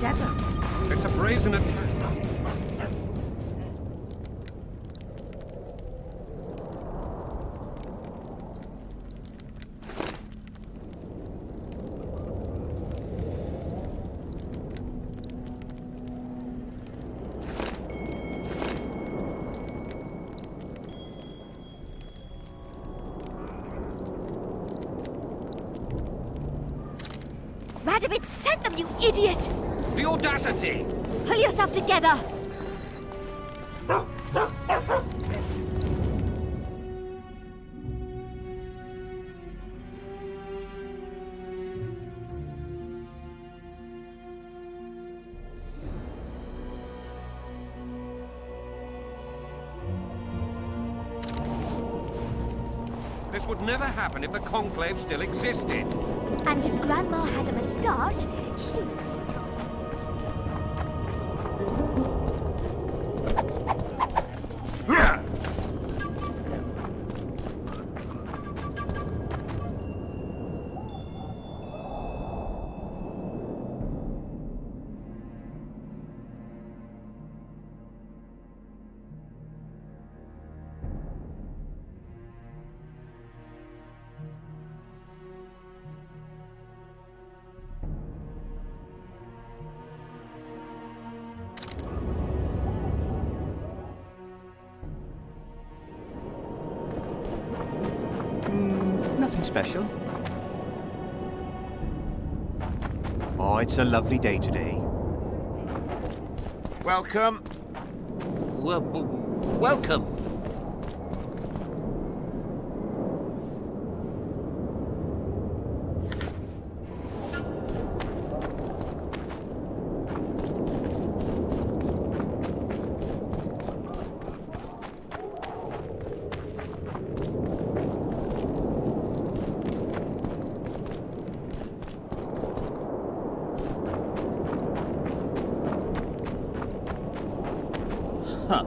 devil? It's a brazen attack. Radovid sent them, you idiot! The audacity! Pull yourself together! This would never happen if the Conclave still existed. And if Grandma had a moustache, she... Nothing special. Oh, it's a lovely day today. Welcome. Welcome. Huh.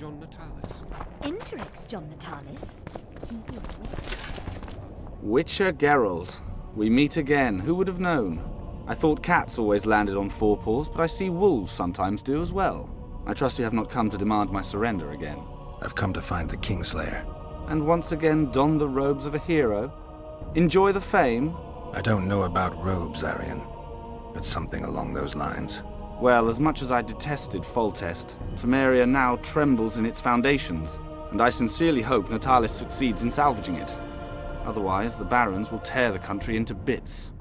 John Natalis. Interix John Natalis. He is Witcher Geralt. We meet again. Who would have known? I thought cats always landed on four paws, but I see wolves sometimes do as well. I trust you have not come to demand my surrender again. I've come to find the Kingslayer. And once again don the robes of a hero? Enjoy the fame? I don't know about robes, Arian, but something along those lines. Well, as much as I detested Foltest, Temeria now trembles in its foundations, and I sincerely hope Natalis succeeds in salvaging it. Otherwise, the barons will tear the country into bits.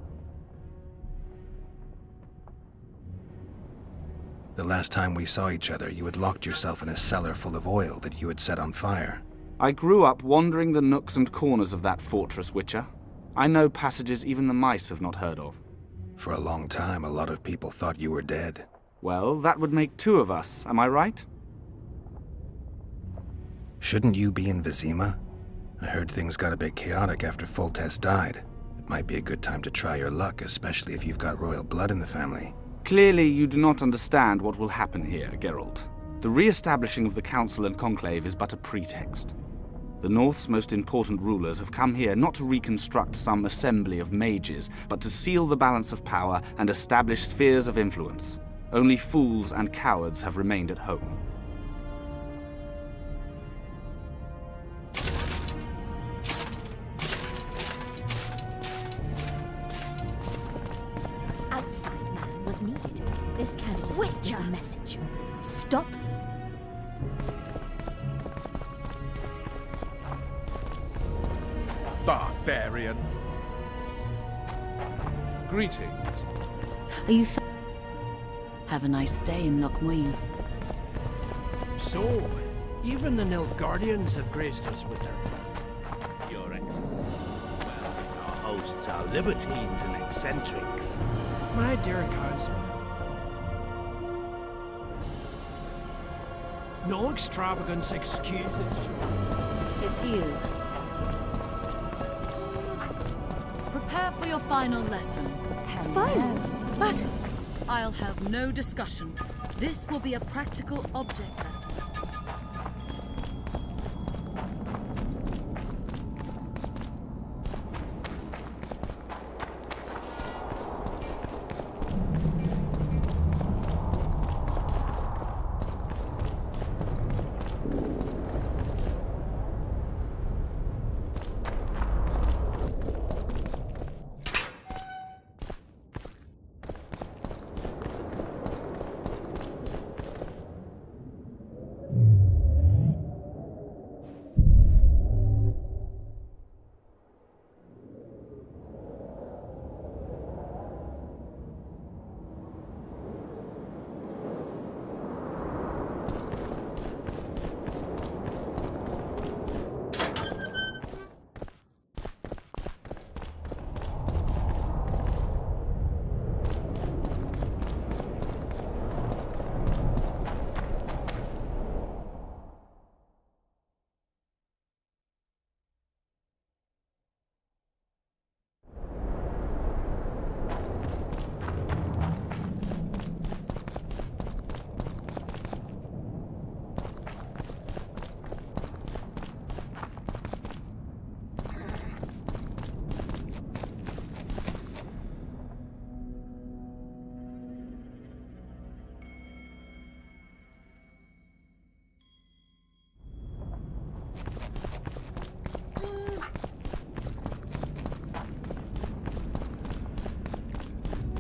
The last time we saw each other, you had locked yourself in a cellar full of oil that you had set on fire. I grew up wandering the nooks and corners of that fortress, Witcher. I know passages even the mice have not heard of. For a long time, a lot of people thought you were dead. Well, that would make two of us, am I right? Shouldn't you be in Vizima? I heard things got a bit chaotic after Foltest died. It might be a good time to try your luck, especially if you've got royal blood in the family. Clearly, you do not understand what will happen here, Geralt. The re-establishing of the Council and Conclave is but a pretext. The North's most important rulers have come here not to reconstruct some assembly of mages, but to seal the balance of power and establish spheres of influence. Only fools and cowards have remained at home. outside man was needed. This candidacy is a message. Stop. Barbarian. Greetings. Are you Have a nice stay in Lochmuin. So, even the Nilfgaardians have graced us with their Your Excellency. Well, our hosts are libertines and eccentrics. My dear councilman. No extravagance excuses. It's you. Prepare for your final lesson. Final? But I'll have no discussion. This will be a practical object lesson.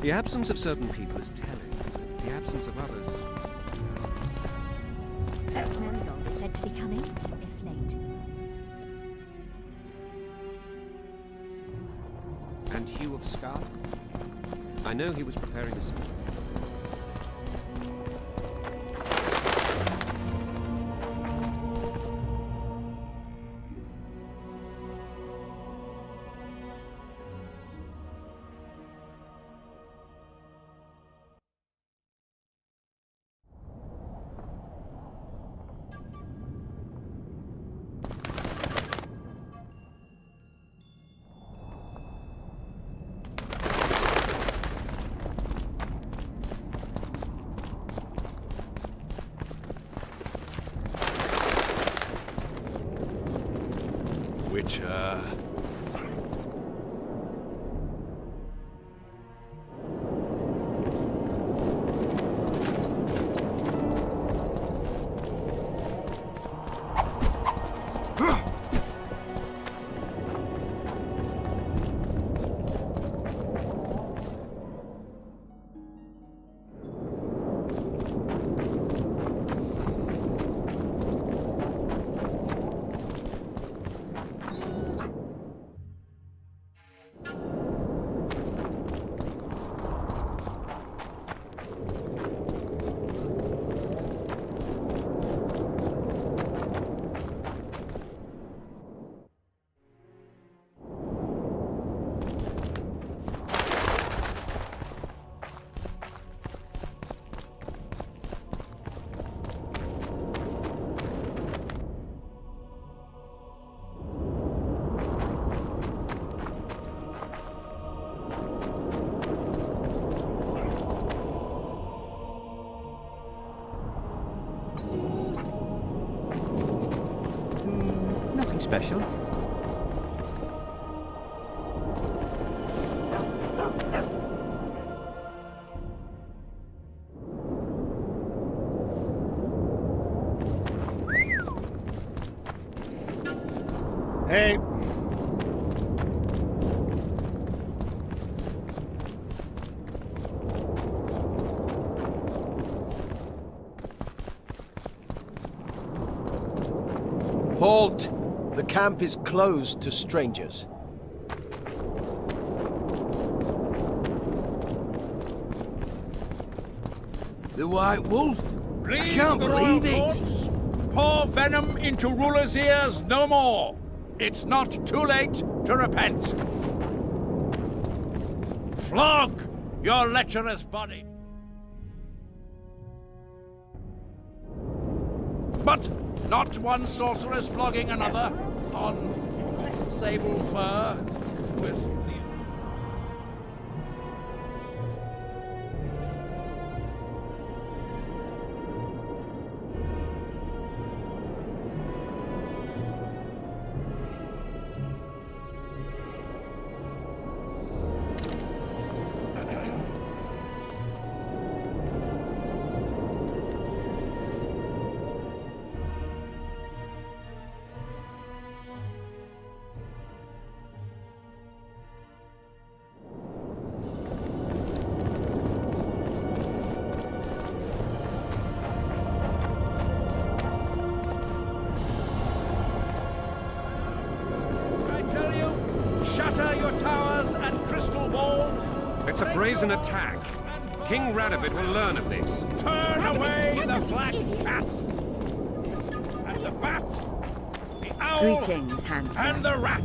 The absence of certain people is telling. The absence of others. Marigold is said to be coming, if late. And Hugh of Scar? I know he was preparing a speech. torture. Nothing special. Hey. Halt! The camp is closed to strangers. The White Wolf? Leave I can't the believe royal it! courts. Pour venom into rulers' ears no more. It's not too late to repent. Flog your lecherous body. But not one sorceress flogging another on sable fur with the... Shatter your towers and crystal balls. It's a brazen attack. King Radovid will learn of this. Turn away the black cat. And the bat. The owl. Greetings, handsome. And the rat.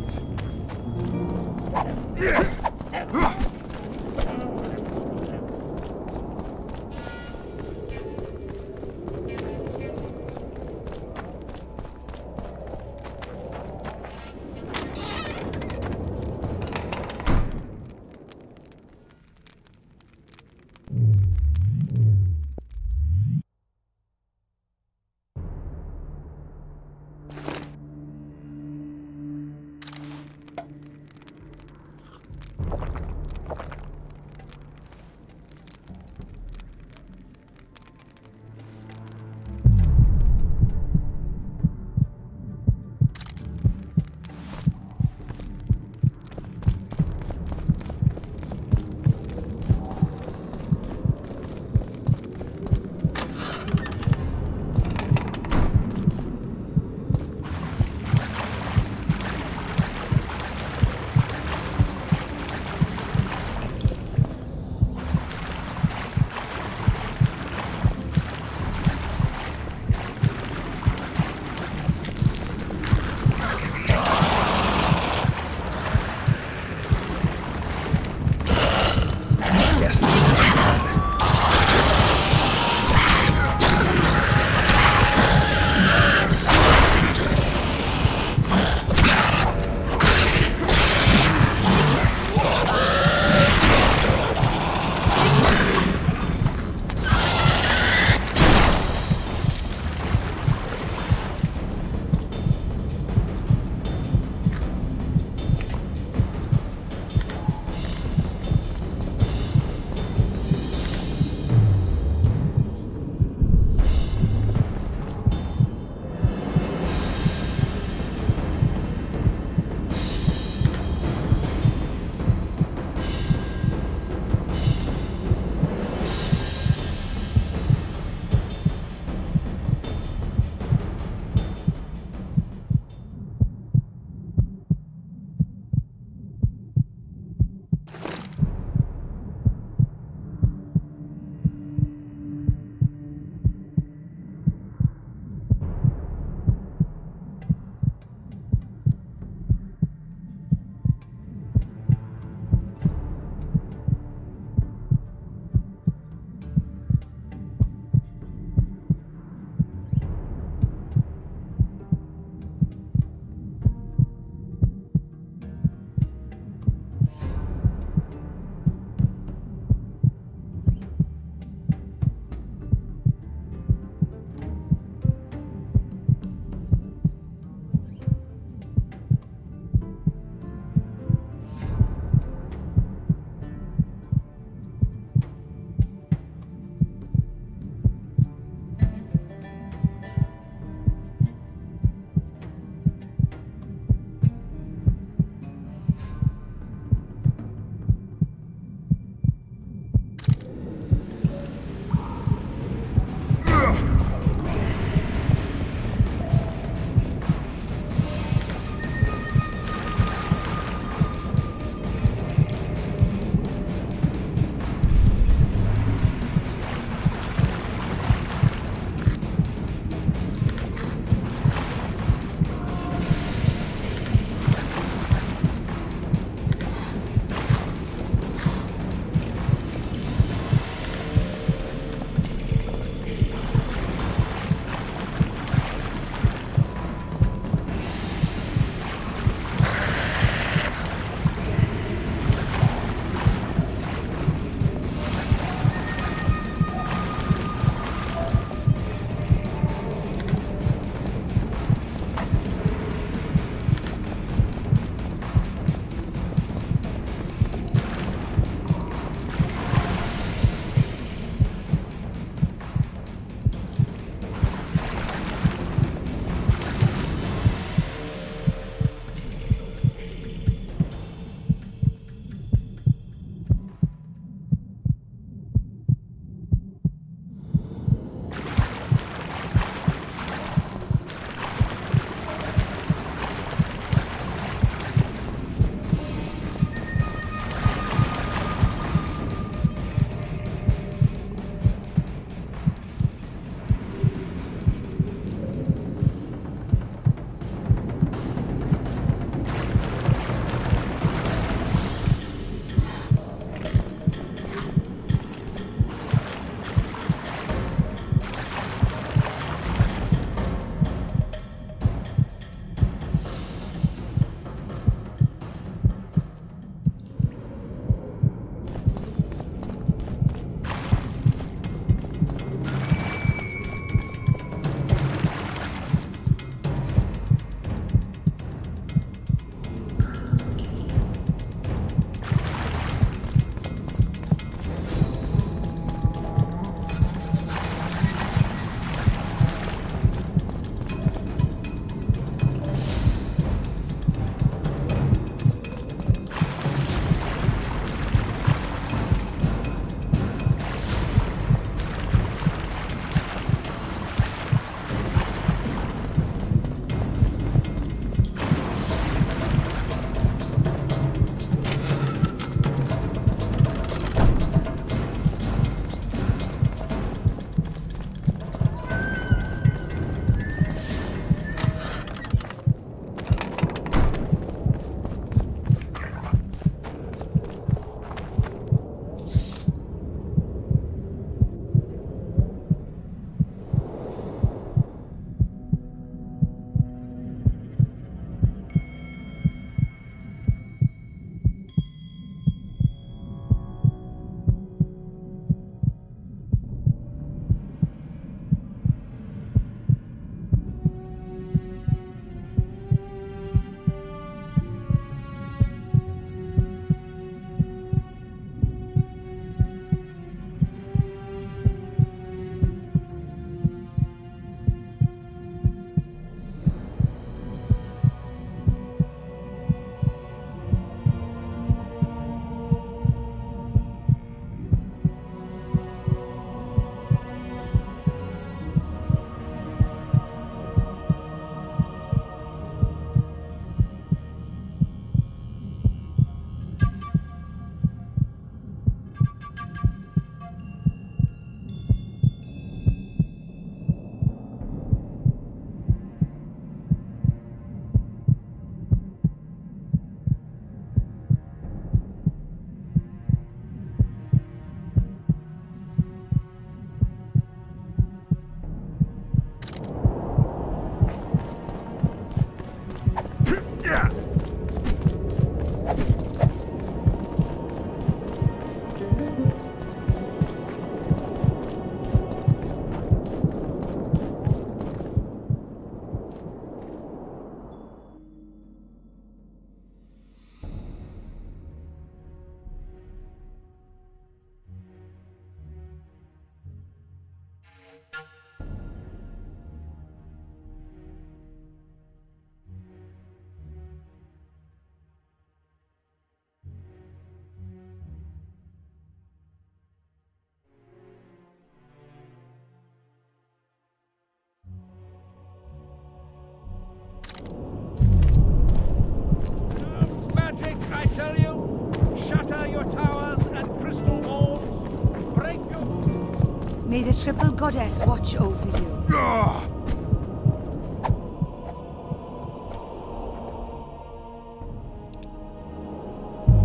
May the triple goddess watch over you.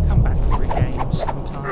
Come back for a game sometime.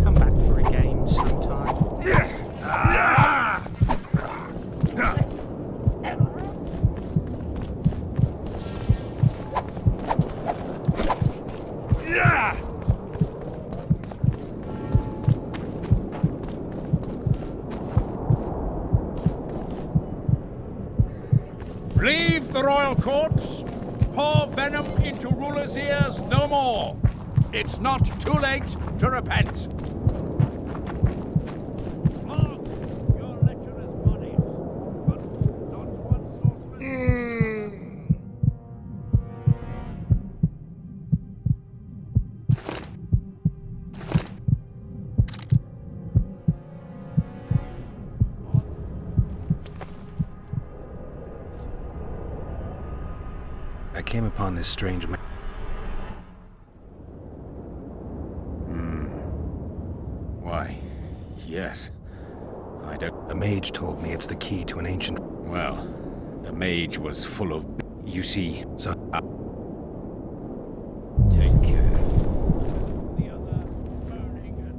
Come back for a game sometime. Leave the royal courts. Pour venom into rulers' ears no more. It's not too late to repent. Flog your lecherous bodies, but not one sorceress. I came upon this strange Why, yes. I don't... A mage told me it's the key to an ancient... Well, the mage was full of... You see... So... Take care. The other burning and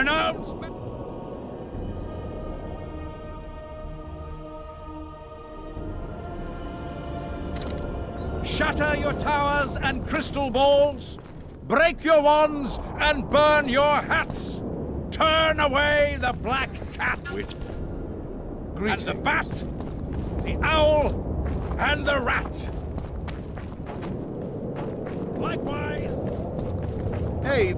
Pronounce... Shatter your towers and crystal balls. Break your wands and burn your hats. Turn away the black cat. And the bat, the owl, and the rat. Likewise. Hey,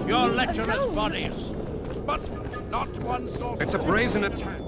Your lecherous bodies, but not one sort. It's a brazen attack.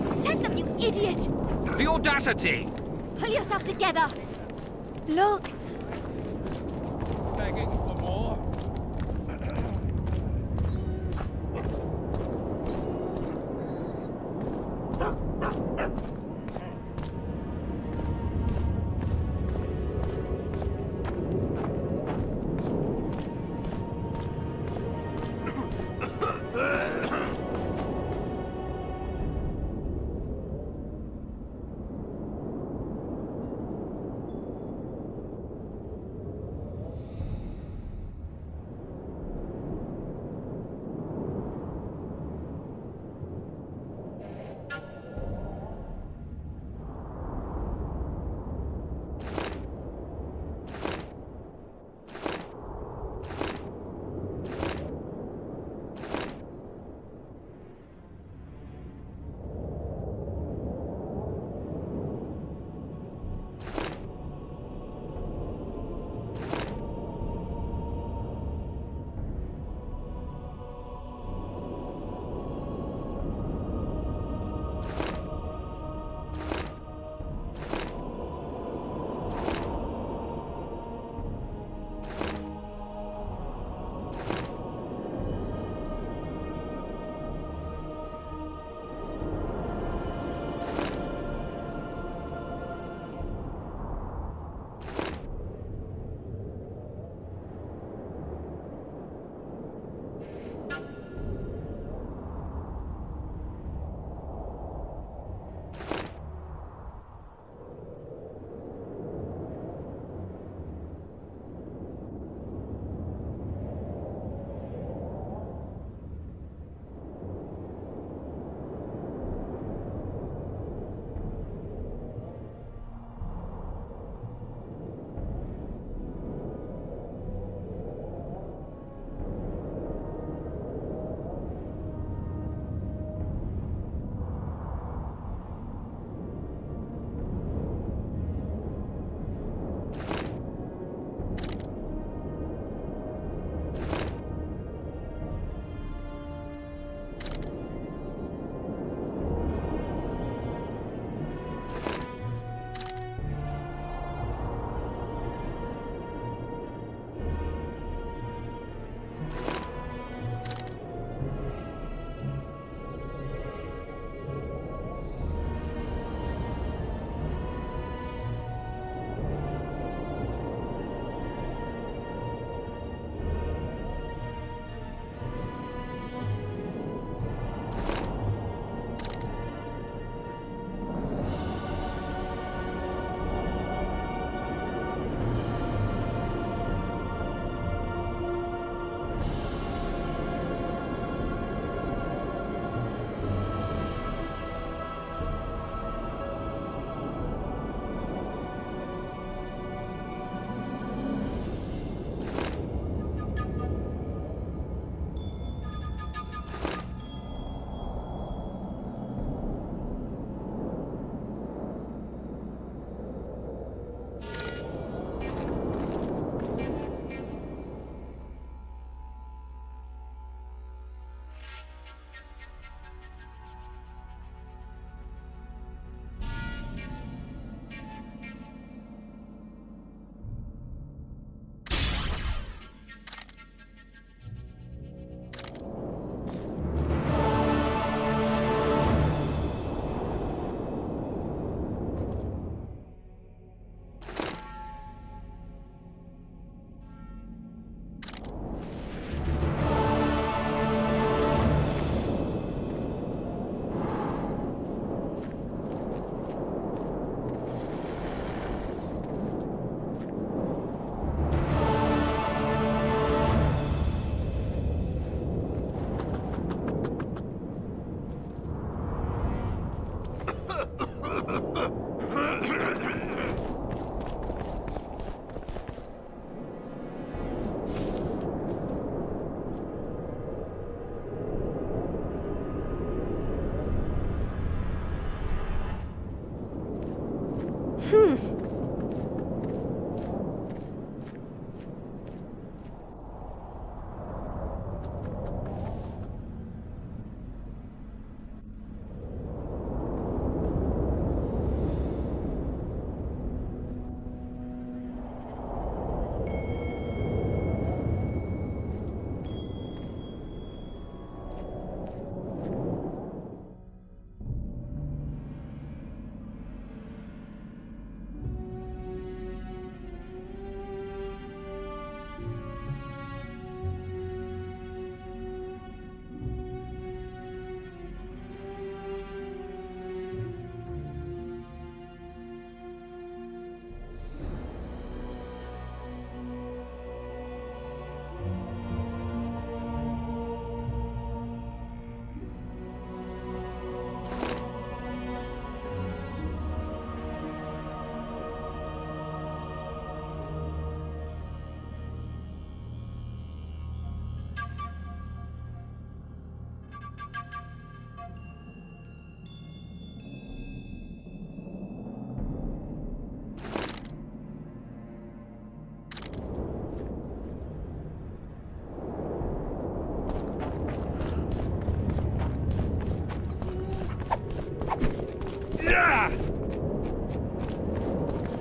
Send them, you idiot! The audacity! Pull yourself together! Look! Begging for more.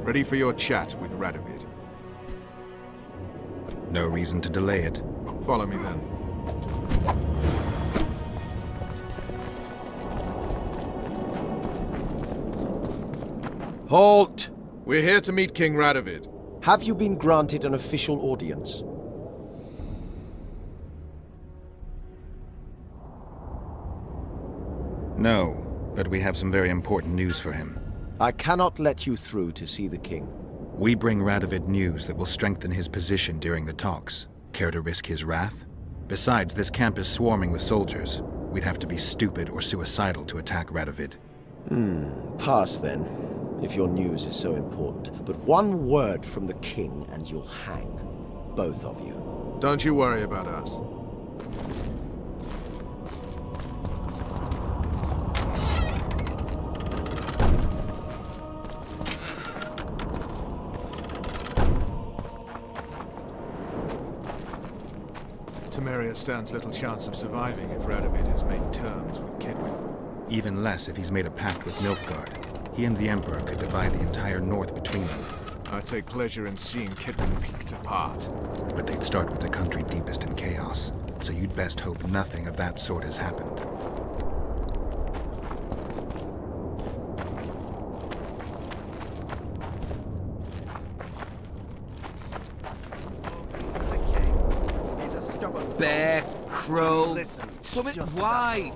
Ready for your chat with Radovid. No reason to delay it. Follow me then. Halt! We're here to meet King Radovid. Have you been granted an official audience? No, but we have some very important news for him. I cannot let you through to see the king. We bring Radovid news that will strengthen his position during the talks. Care to risk his wrath? Besides, this camp is swarming with soldiers. We'd have to be stupid or suicidal to attack Radovid. Pass then, if your news is so important. But one word from the king and you'll hang. Both of you. Don't you worry about us. Temeria stands little chance of surviving if Radovid has made terms with Kedwin. Even less if he's made a pact with Nilfgaard. He and the Emperor could divide the entire north between them. I take pleasure in seeing Kedwin picked apart. But they'd start with the country deepest in chaos, so you'd best hope nothing of that sort has happened. Bear, crow, something white.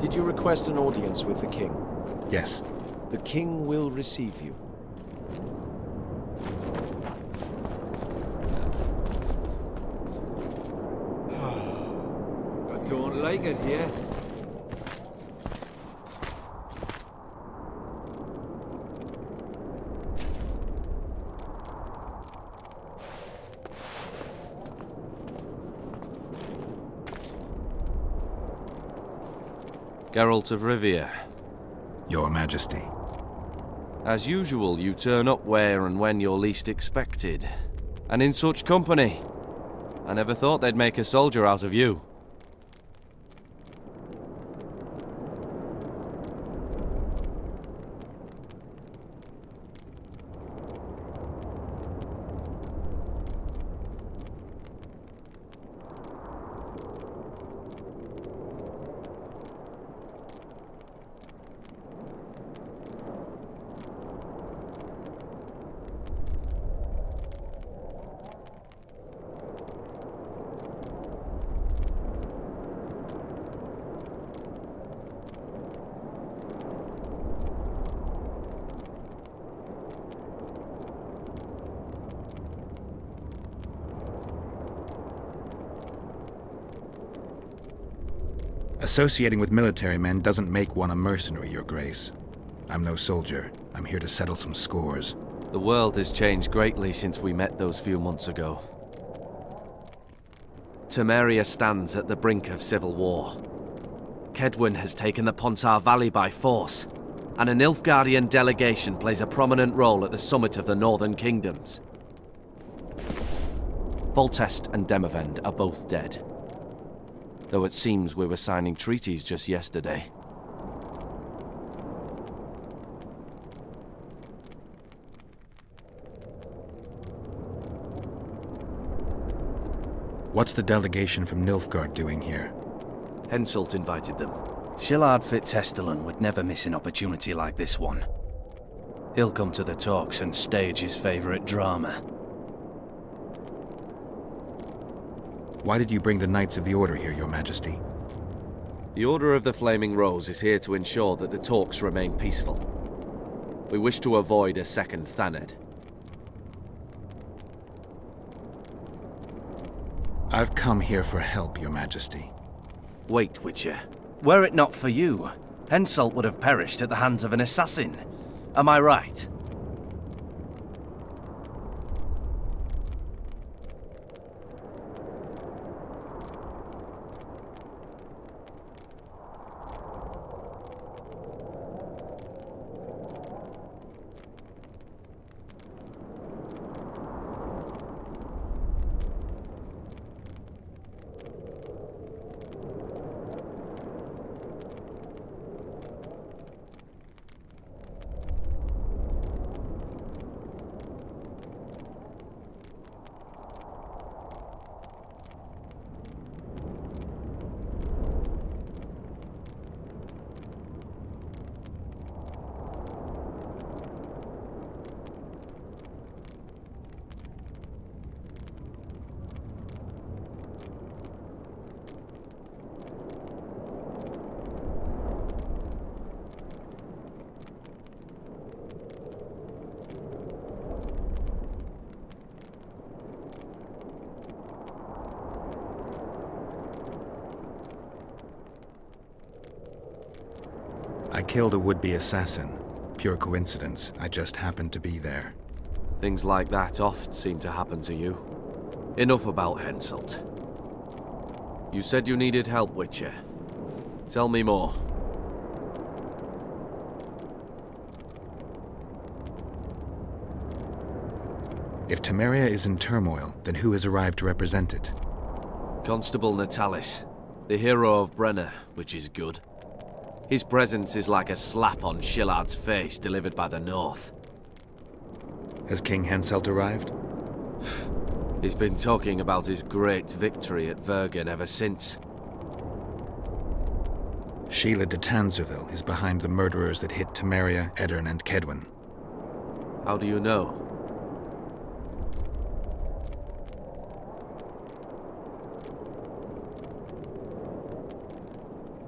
Did you request an audience with the king? Yes. The king will receive you. I don't like it here. Geralt of Rivia. Your Majesty. As usual, you turn up where and when you're least expected. And in such company. I never thought they'd make a soldier out of you. Associating with military men doesn't make one a mercenary, Your Grace. I'm no soldier. I'm here to settle some scores. The world has changed greatly since we met those few months ago. Temeria stands at the brink of civil war. Kedwin has taken the Pontar Valley by force, and a Nilfgaardian delegation plays a prominent role at the summit of the Northern Kingdoms. Foltest and Demavend are both dead. Though it seems we were signing treaties just yesterday. What's the delegation from Nilfgaard doing here? Henselt invited them. Shillard Fitzhestelin would never miss an opportunity like this one. He'll come to the talks and stage his favorite drama. Why did you bring the Knights of the Order here, Your Majesty? The Order of the Flaming Rose is here to ensure that the talks remain peaceful. We wish to avoid a second Thaned. I've come here for help, Your Majesty. Wait, Witcher. Were it not for you, Henselt would have perished at the hands of an assassin. Am I right? I killed a would-be assassin. Pure coincidence. I just happened to be there. Things like that oft seem to happen to you. Enough about Henselt. You said you needed help, Witcher. Tell me more. If Temeria is in turmoil, then who has arrived to represent it? Constable Natalis, the hero of Brenner, which is good. His presence is like a slap on Shillard's face delivered by the North. Has King Henselt arrived? He's been talking about his great victory at Vergen ever since. Sheila de Tanzerville is behind the murderers that hit Temeria, Edirn, and Kedwin. How do you know?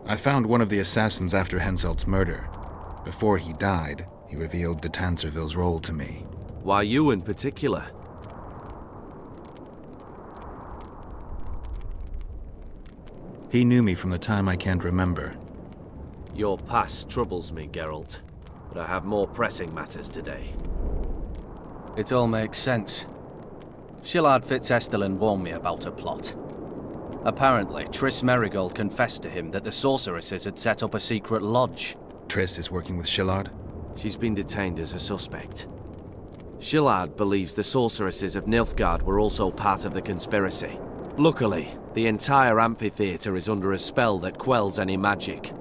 I found one of the assassins after Henselt's murder. Before he died, he revealed de Tanzerville's role to me. Why you in particular? He knew me from the time I can't remember. Your past troubles me, Geralt, but I have more pressing matters today. It all makes sense. Shillard Fitzestelin warned me about a plot. Apparently, Triss Merigold confessed to him that the sorceresses had set up a secret lodge. Triss is working with Shillard? She's been detained as a suspect. Shillard believes the sorceresses of Nilfgaard were also part of the conspiracy. Luckily, the entire amphitheater is under a spell that quells any magic.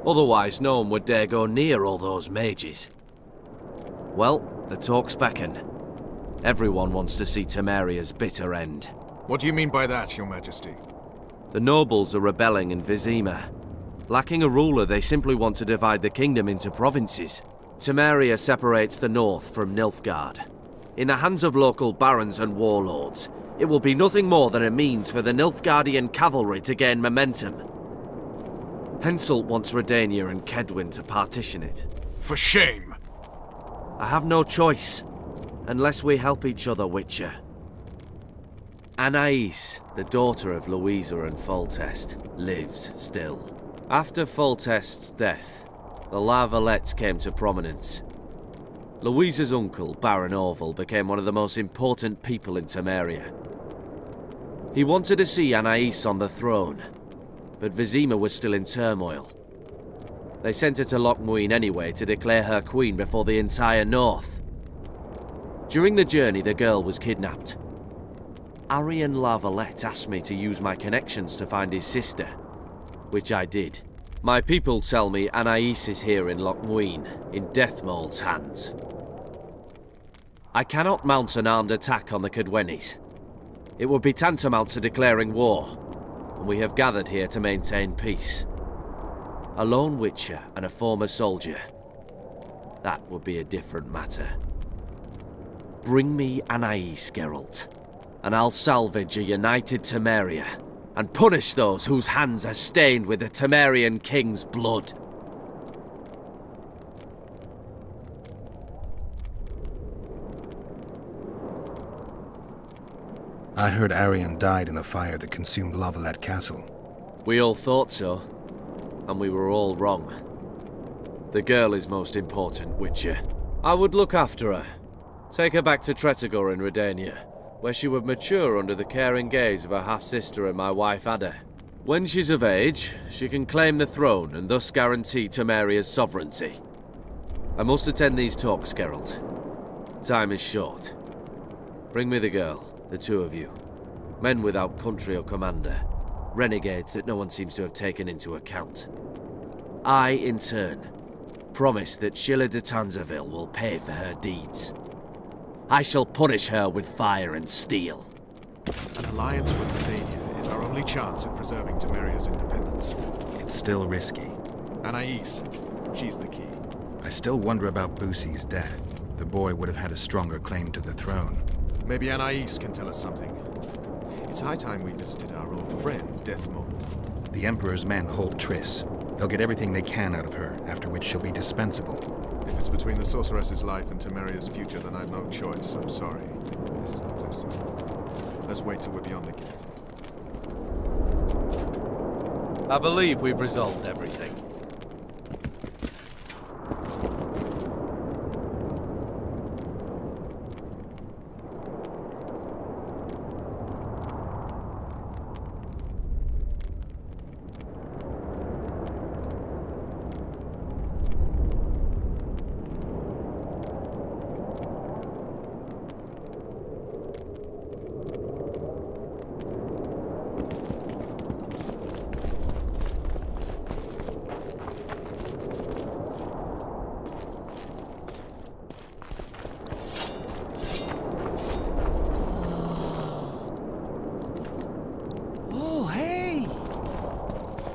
Otherwise, no one would dare go near all those mages. Well, the talk's beckon. Everyone wants to see Temeria's bitter end. What do you mean by that, Your Majesty? The nobles are rebelling in Vizima. Lacking a ruler, they simply want to divide the kingdom into provinces. Temeria separates the north from Nilfgaard. In the hands of local barons and warlords, it will be nothing more than a means for the Nilfgaardian cavalry to gain momentum. Henselt wants Redania and Kedwin to partition it. For shame! I have no choice, unless we help each other, Witcher. Anais, the daughter of Louisa and Foltest, lives still. After Foltest's death, the La Valettes came to prominence. Louisa's uncle, Baron Orville, became one of the most important people in Temeria. He wanted to see Anais on the throne, but Vizima was still in turmoil. They sent her to Lochmuin anyway to declare her queen before the entire north. During the journey, the girl was kidnapped. Arian La Valette asked me to use my connections to find his sister, which I did. My people tell me Anais is here in Lochmuin, in Deathmold's hands. I cannot mount an armed attack on the Kedwenis. It would be tantamount to declaring war, and we have gathered here to maintain peace. A lone witcher and a former soldier. That would be a different matter. Bring me Anais, Geralt, and I'll salvage a united Temeria, and punish those whose hands are stained with the Temerian king's blood. I heard Arian died in the fire that consumed La Valette Castle. We all thought so, and we were all wrong. The girl is most important, Witcher. I would look after her. Take her back to Tretogor in Redania, where she would mature under the caring gaze of her half-sister and my wife Ada. When she's of age, she can claim the throne and thus guarantee Temeria's sovereignty. I must attend these talks, Geralt. Time is short. Bring me the girl, the two of you. Men without country or commander. Renegades that no one seems to have taken into account. I, in turn, promise that Sheila de Tanzerville will pay for her deeds. I shall punish her with fire and steel. An alliance with Redania is our only chance at preserving Temeria's independence. It's still risky. Anais, she's the key. I still wonder about Busi's death. The boy would have had a stronger claim to the throne. Maybe Anais can tell us something. It's high time we visited our old friend, Deathmold. The Emperor's men hold Triss. They'll get everything they can out of her, after which she'll be dispensable. If it's between the sorceress's life and Temeria's future, then I've no choice. I'm sorry. This is no place to talk. Let's wait till we're beyond the gate. I believe we've resolved everything.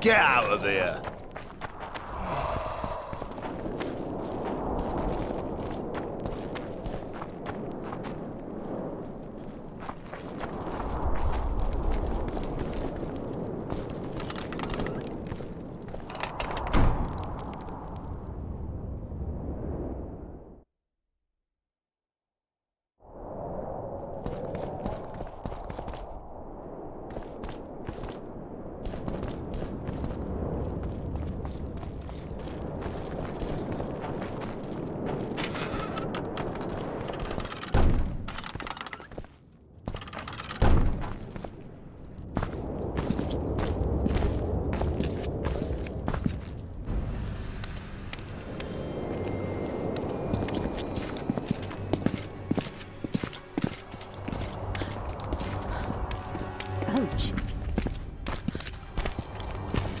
Get out of here! Roach.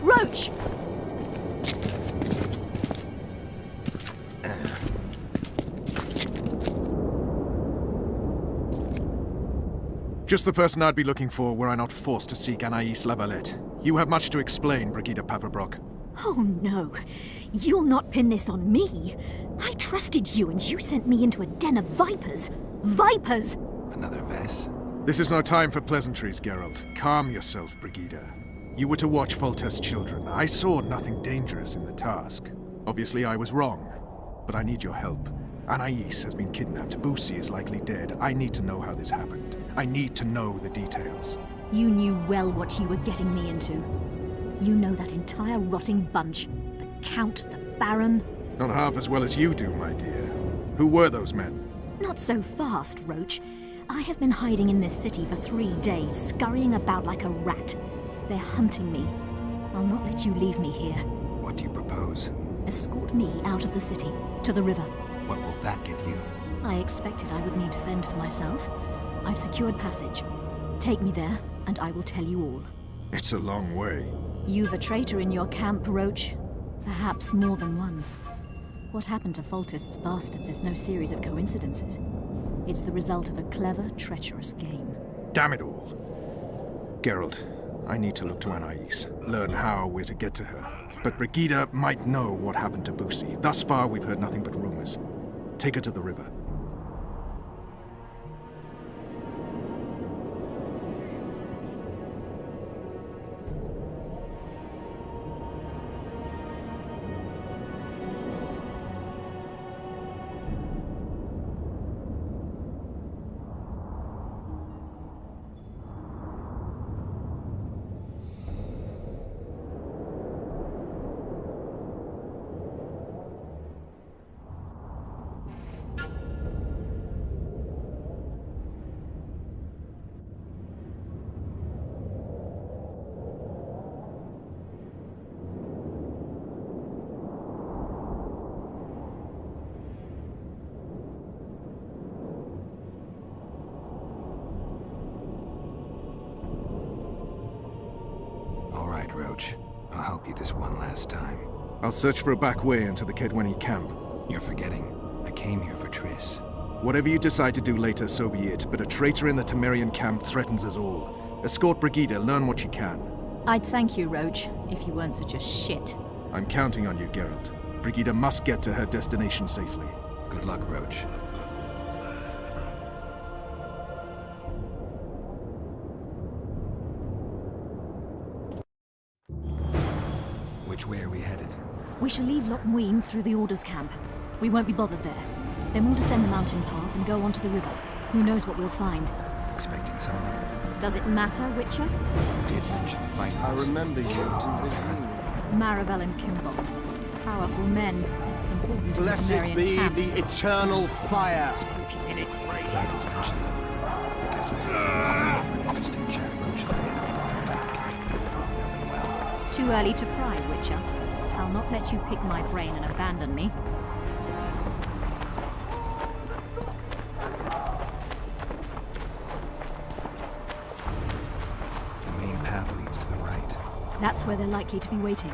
Roach! Just the person I'd be looking for were I not forced to seek Anais Lavalette. You have much to explain, Brigida Paperbrock. Oh no, you'll not pin this on me. I trusted you and you sent me into a den of vipers. Vipers! Another Vess? This is no time for pleasantries, Geralt. Calm yourself, Brigida. You were to watch Foltest's children. I saw nothing dangerous in the task. Obviously, I was wrong. But I need your help. Anais has been kidnapped. Boussy is likely dead. I need to know how this happened. I need to know the details. You knew well what you were getting me into. You know that entire rotting bunch. The Count, the Baron. Not half as well as you do, my dear. Who were those men? Not so fast, Roach. I have been hiding in this city for 3 days, scurrying about like a rat. They're hunting me. I'll not let you leave me here. What do you propose? Escort me out of the city, to the river. What will that get you? I expected I would need to fend for myself. I've secured passage. Take me there, and I will tell you all. It's a long way. You've a traitor in your camp, Roach. Perhaps more than one. What happened to Foltest's bastards is no series of coincidences. It's the result of a clever, treacherous game. Damn it all. Geralt, I need to look to Anais, learn how we're to get to her. But Brigida might know what happened to Boussy. Thus far, we've heard nothing but rumors. Take her to the river. Roach. I'll help you this one last time. I'll search for a back way into the Kedweni camp. You're forgetting. I came here for Triss. Whatever you decide to do later, so be it. But a traitor in the Temerian camp threatens us all. Escort Brigida, learn what you can. I'd thank you, Roach, if you weren't such a shit. I'm counting on you, Geralt. Brigida must get to her destination safely. Good luck, Roach. Which way are we headed? We shall leave Loch Muin through the Order's camp. We won't be bothered there. Then we'll descend the mountain path and go onto the river. Who knows what we'll find? Expecting someone. Does it matter, Witcher? Did mention fight. I remember you. Maribel and Kimbot. Powerful men. Important to Blessed the Temerian be camp. the eternal fire. Scrupulous. Fighters mentioned them. I guess I have an interesting chat, Roach, that I have on my back. Know them well. Too early to pry, Witcher. I'll not let you pick my brain and abandon me. The main path leads to the right. That's where they're likely to be waiting.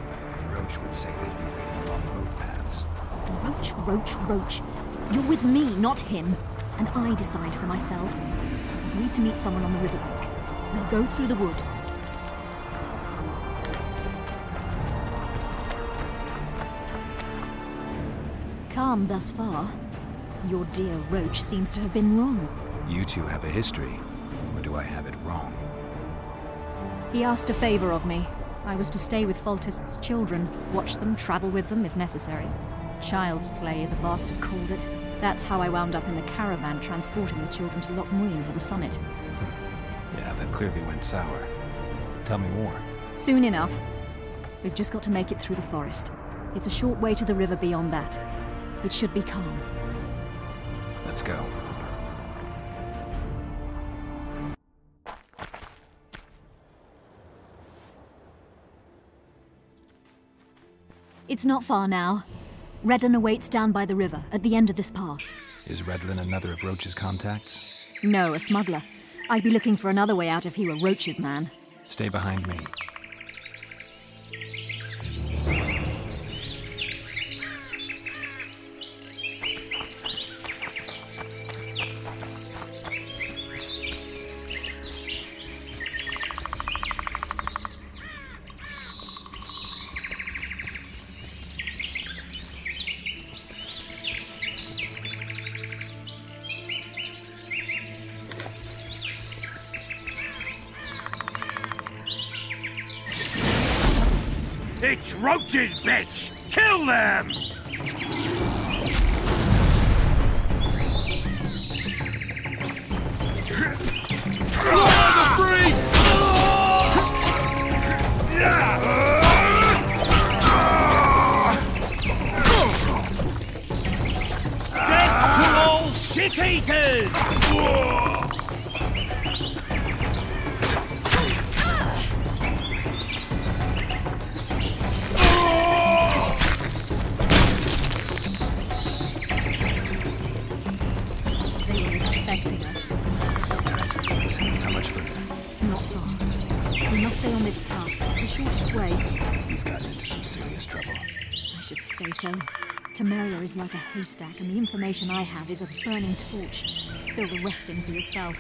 Roach would say they'd be waiting along both paths. Roach. You're with me, not him. And I decide for myself. I've agreed to meet someone on the riverbank. We'll go through the wood. Calm thus far. Your dear Roach seems to have been wrong. You two have a history, or do I have it wrong? He asked a favor of me. I was to stay with Foltest's children, watch them, travel with them if necessary. Child's play, the bastard called it. That's how I wound up in the caravan transporting the children to Loch Muin for the summit. Yeah, that clearly went sour. Tell me more. Soon enough. We've just got to make it through the forest. It's a short way to the river beyond that. It should be calm. Let's go. It's not far now. Redlin awaits down by the river, at the end of this path. Is Redlin another of Roach's contacts? No, a smuggler. I'd be looking for another way out if he were Roach's man. Stay behind me. It's Roach's bitch! Kill them! Death to all shit-eaters! Stay on this path. It's the shortest way. You've gotten into some serious trouble. I should say so. Temeria is like a haystack, and the information I have is a burning torch. Fill the rest in for yourself.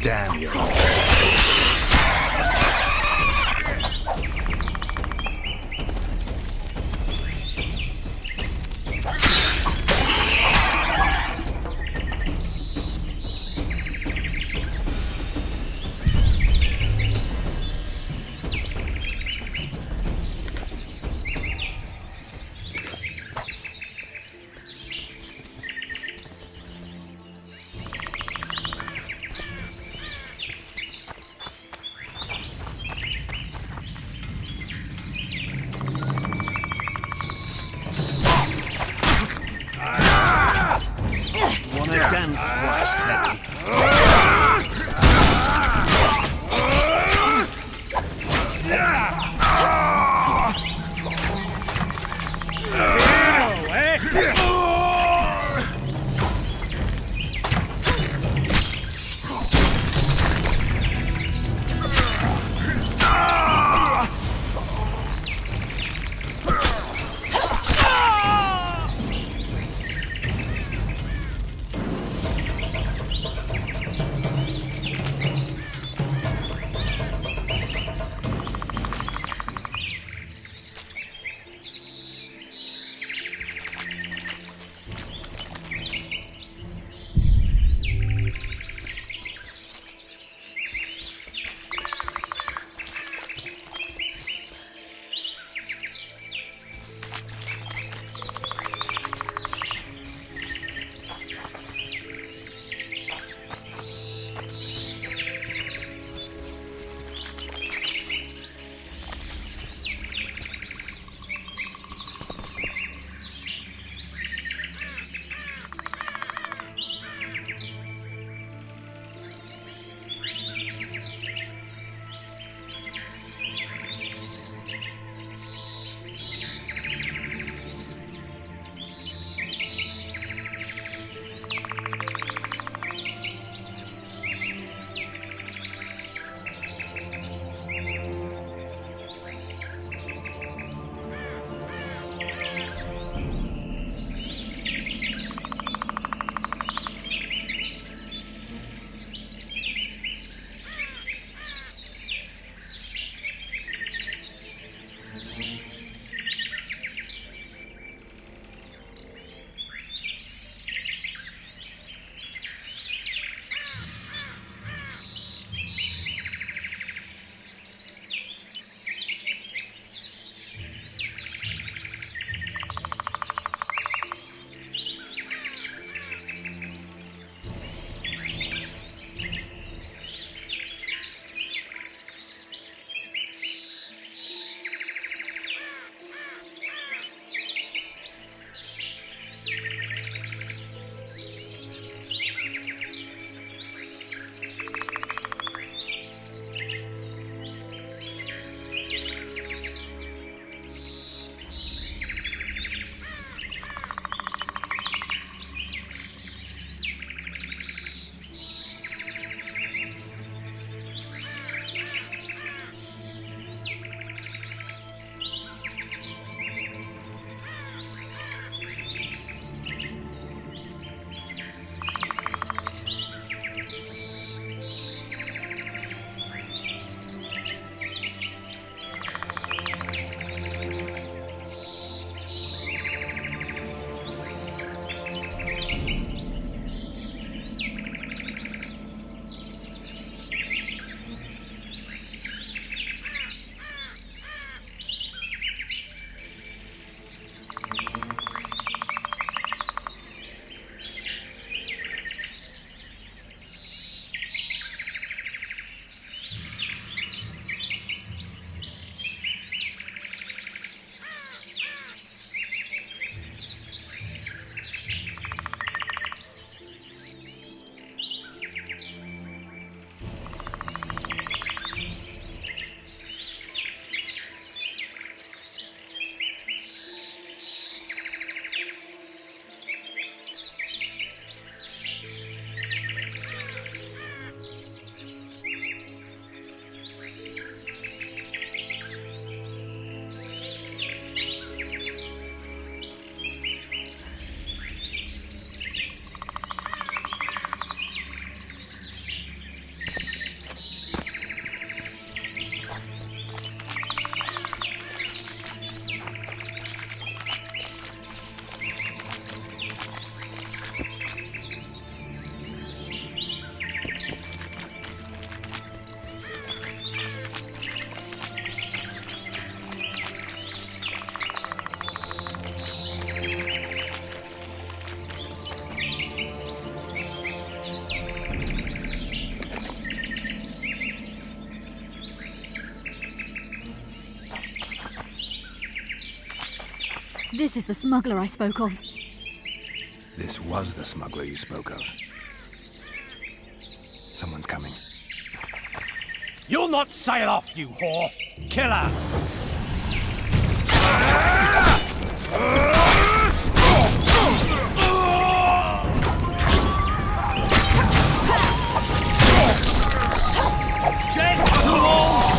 Damn you. Wanna dance, White Teddy? This is the smuggler I spoke of. This was the smuggler you spoke of. Someone's coming. You'll not sail off, you whore! Kill her!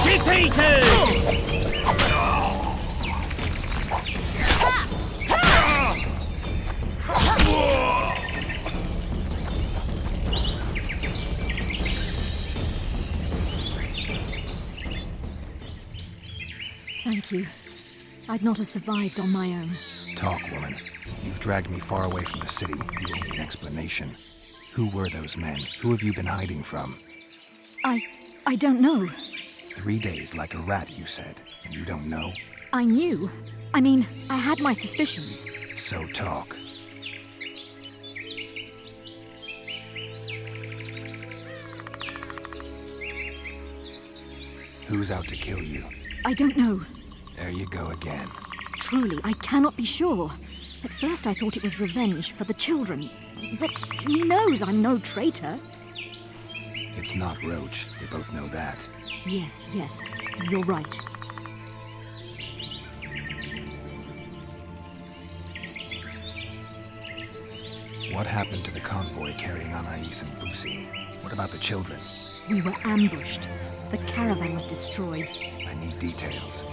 Pt17! Thank you. I'd not have survived on my own. Talk, woman. You've dragged me far away from the city. You owe me an explanation. Who were those men? Who have you been hiding from? I don't know. 3 days like a rat, you said, and you don't know? I knew. I mean, I had my suspicions. So talk. Who's out to kill you? I don't know. There you go again. Truly, I cannot be sure. At first I thought it was revenge for the children. But he knows I'm no traitor. It's not Roach. We both know that. Yes, you're right. What happened to the convoy carrying Anais and Busi? What about the children? We were ambushed. The caravan was destroyed. I need details.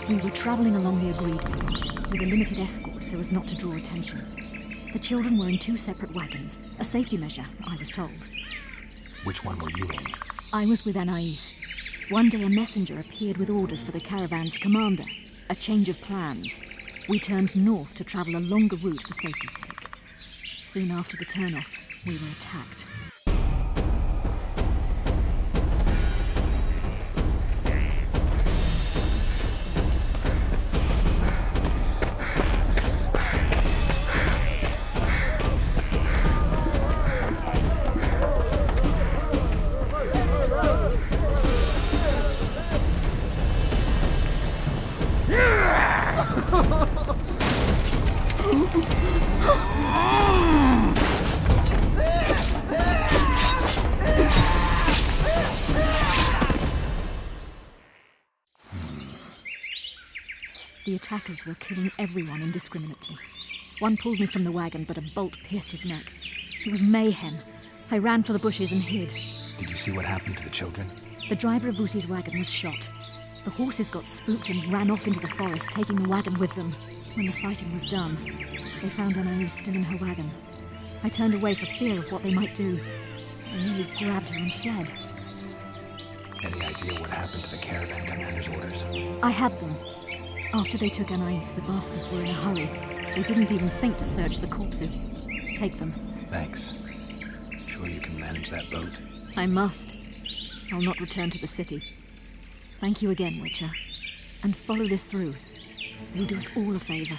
We were traveling along the agreed path, with a limited escort so as not to draw attention. The children were in 2 separate wagons, a safety measure, I was told. Which one were you in? I was with Anais. One day a messenger appeared with orders for the caravan's commander. A change of plans. We turned north to travel a longer route for safety's sake. Soon after the turnoff, we were attacked. The attackers were killing everyone indiscriminately. One pulled me from the wagon, but a bolt pierced his neck. It was mayhem. I ran for the bushes and hid. Did you see what happened to the children? The driver of Busi's wagon was shot. The horses got spooked and ran off into the forest, taking the wagon with them. When the fighting was done, they found Anais still in her wagon. I turned away for fear of what they might do. I nearly grabbed her and fled. Any idea what happened to the caravan commander's orders? I have them. After they took Anais, the bastards were in a hurry. They didn't even think to search the corpses. Take them. Thanks. Sure you can manage that boat? I must. I'll not return to the city. Thank you again, Witcher. And follow this through. You'll do us all a favor.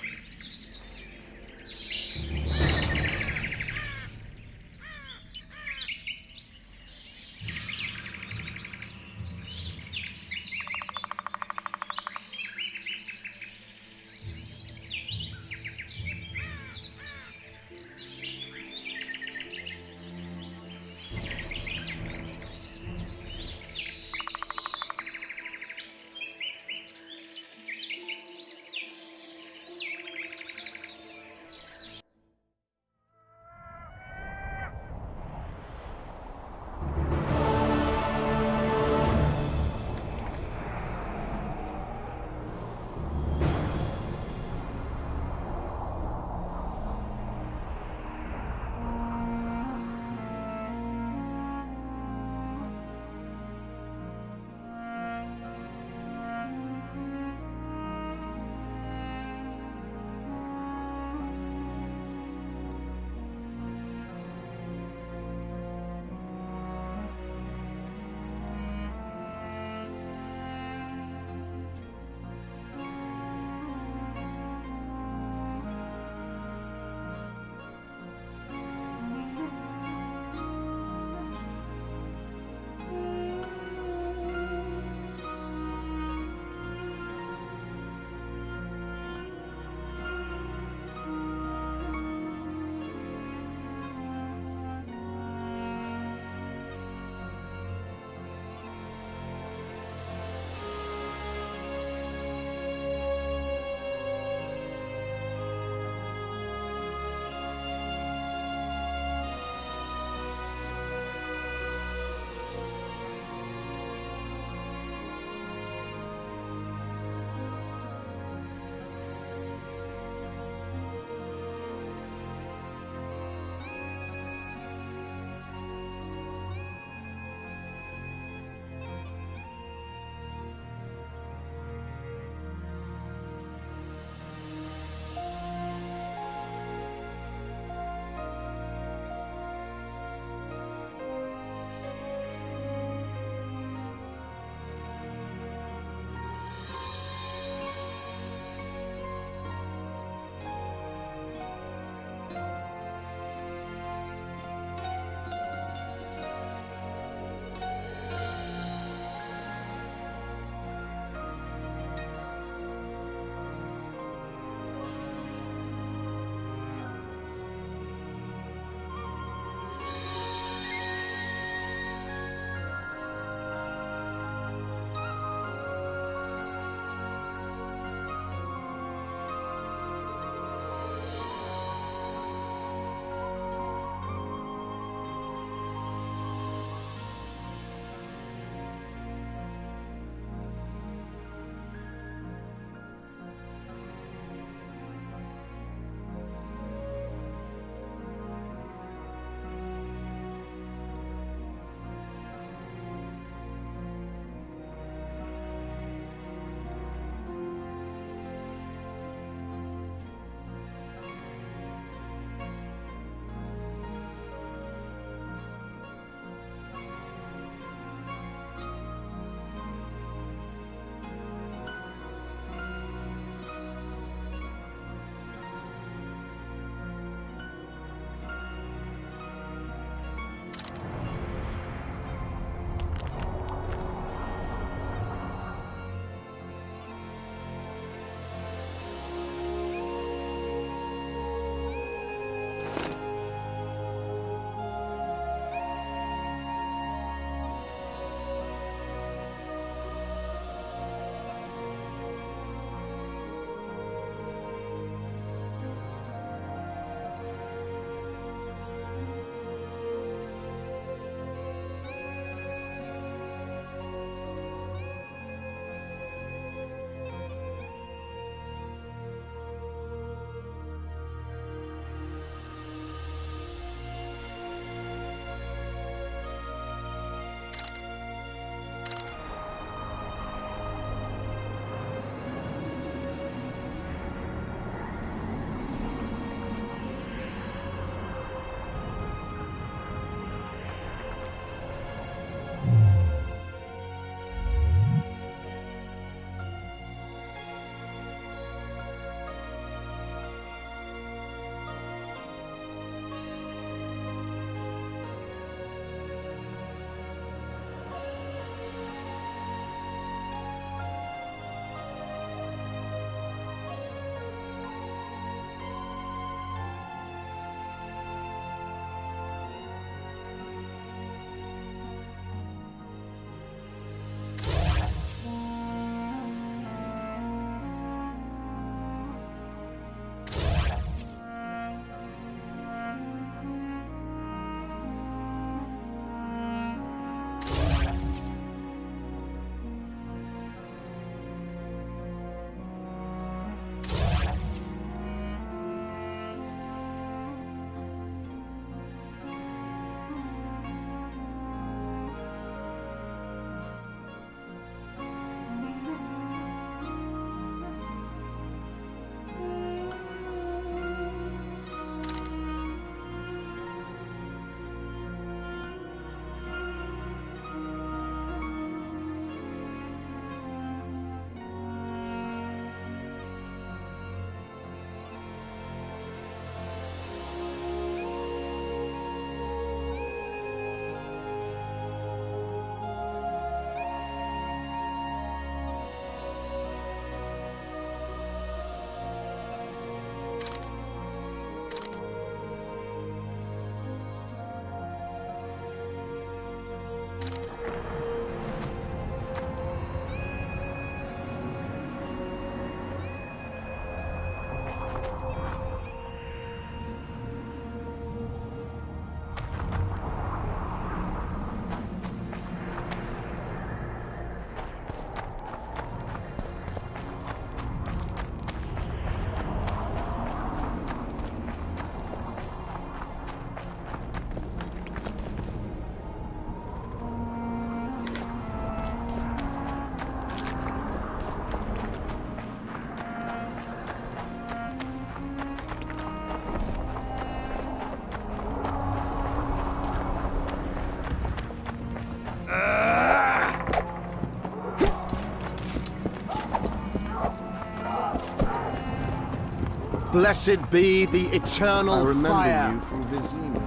Blessed be the eternal I remember fire. you from Vizima.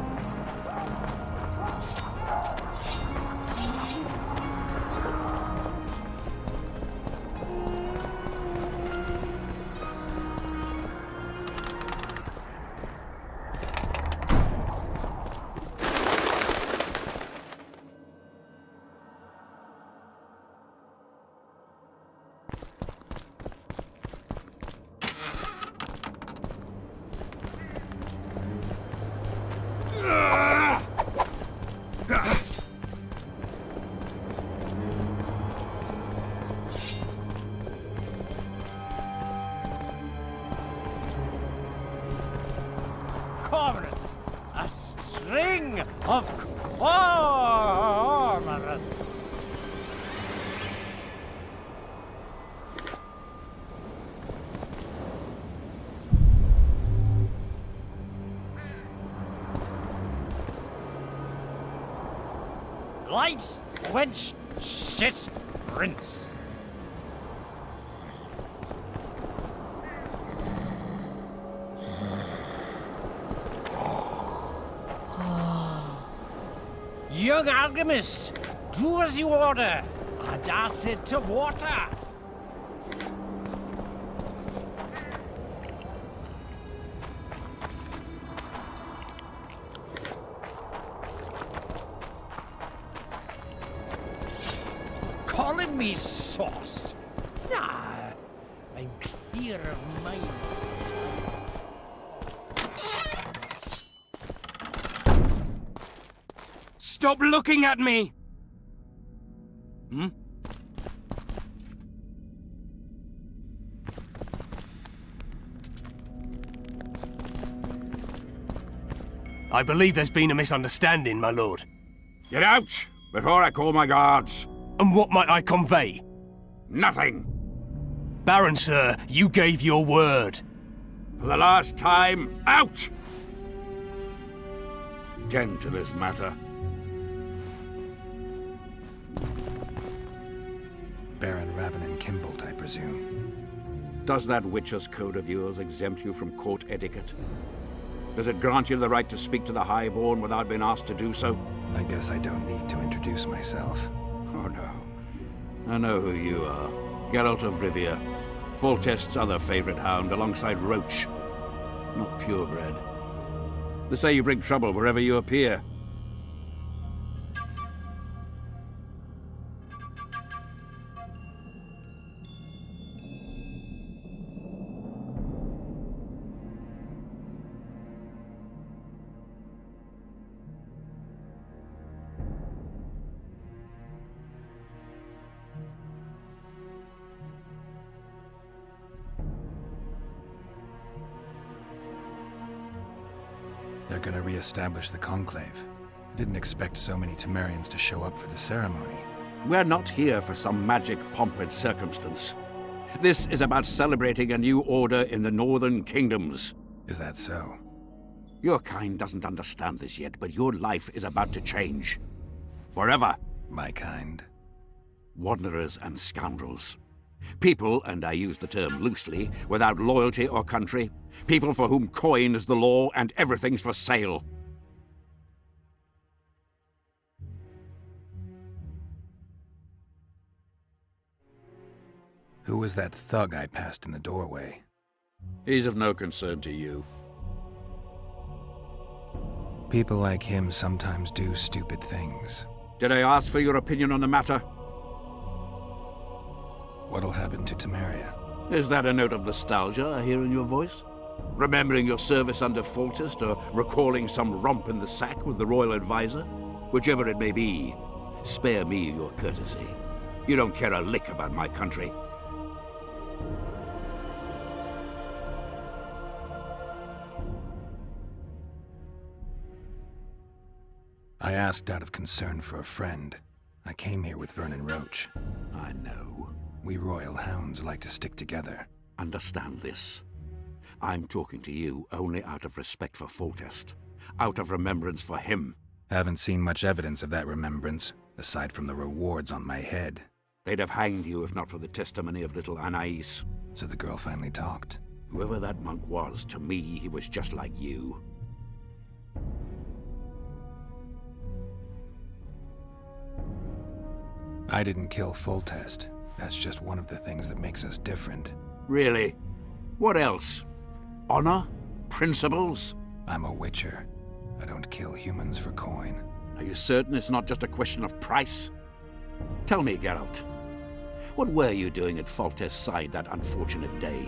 Cormorants! A string of cormorants! Light, quench, shit, rinse. Young alchemist, do as you order. Add acid to water. Calling me sauced? Nah, I'm clear of mind. Stop looking at me! Hmm? I believe there's been a misunderstanding, my lord. Get out, before I call my guards. And what might I convey? Nothing. Baron, sir, you gave your word. For the last time, out! Tend to this matter. Baron Ravenin Kimbolt, I presume. Does that Witcher's code of yours exempt you from court etiquette? Does it grant you the right to speak to the Highborn without being asked to do so? I guess I don't need to introduce myself. Oh no. I know who you are. Geralt of Rivia. Foltest's other favorite hound alongside Roach. Not purebred. They say you bring trouble wherever you appear. They're gonna re-establish the Conclave. I didn't expect so many Temerians to show up for the ceremony. We're not here for some magic pomp and circumstance. This is about celebrating a new order in the Northern Kingdoms. Is that so? Your kind doesn't understand this yet, but your life is about to change. Forever. My kind? Wanderers and scoundrels. People, and I use the term loosely, without loyalty or country. People for whom coin is the law and everything's for sale. Who was that thug I passed in the doorway? He's of no concern to you. People like him sometimes do stupid things. Did I ask for your opinion on the matter? What'll happen to Temeria? Is that a note of nostalgia I hear in your voice? Remembering your service under Foltest, or recalling some romp in the sack with the royal advisor? Whichever it may be, spare me your courtesy. You don't care a lick about my country. I asked out of concern for a friend. I came here with Vernon Roach. I know. We royal hounds like to stick together. Understand this. I'm talking to you only out of respect for Foltest. Out of remembrance for him. Haven't seen much evidence of that remembrance, aside from the rewards on my head. They'd have hanged you if not for the testimony of little Anais. So the girl finally talked. Whoever that monk was, to me, he was just like you. I didn't kill Foltest. That's just one of the things that makes us different. Really? What else? Honor? Principles? I'm a witcher. I don't kill humans for coin. Are you certain it's not just a question of price? Tell me, Geralt. What were you doing at Foltest's side that unfortunate day?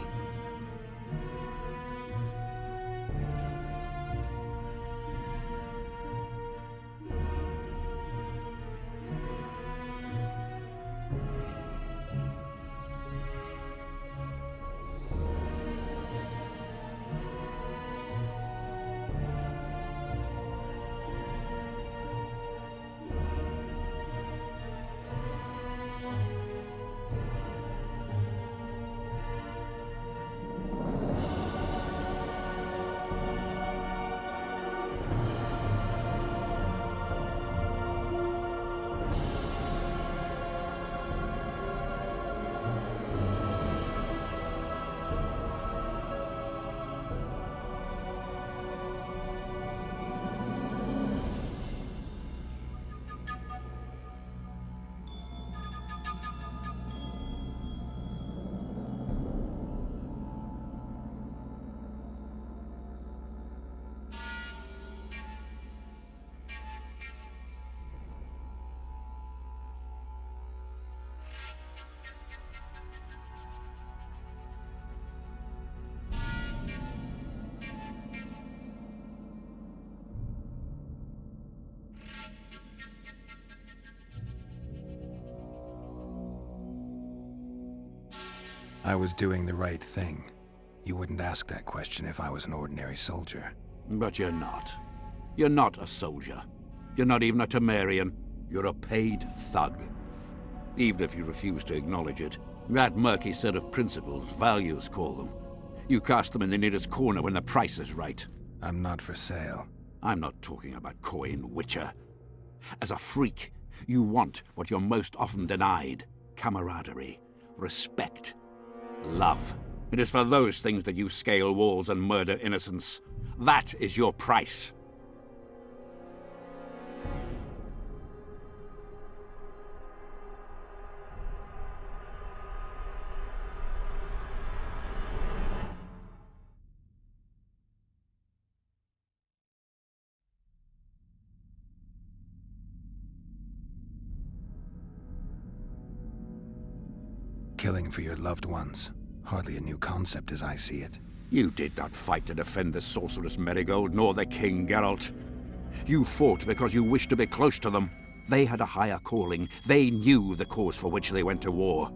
I was doing the right thing. You wouldn't ask that question if I was an ordinary soldier. But you're not. You're not a soldier. You're not even a Temerian. You're a paid thug. Even if you refuse to acknowledge it. That murky set of principles, values call them. You cast them in the nearest corner when the price is right. I'm not for sale. I'm not talking about coin, Witcher. As a freak, you want what you're most often denied. Camaraderie, respect, love. It is for those things that you scale walls and murder innocents. That is your price. Killing for your loved ones. Hardly a new concept as I see it. You did not fight to defend the sorceress Marigold, nor the king, Geralt. You fought because you wished to be close to them. They had a higher calling. They knew the cause for which they went to war.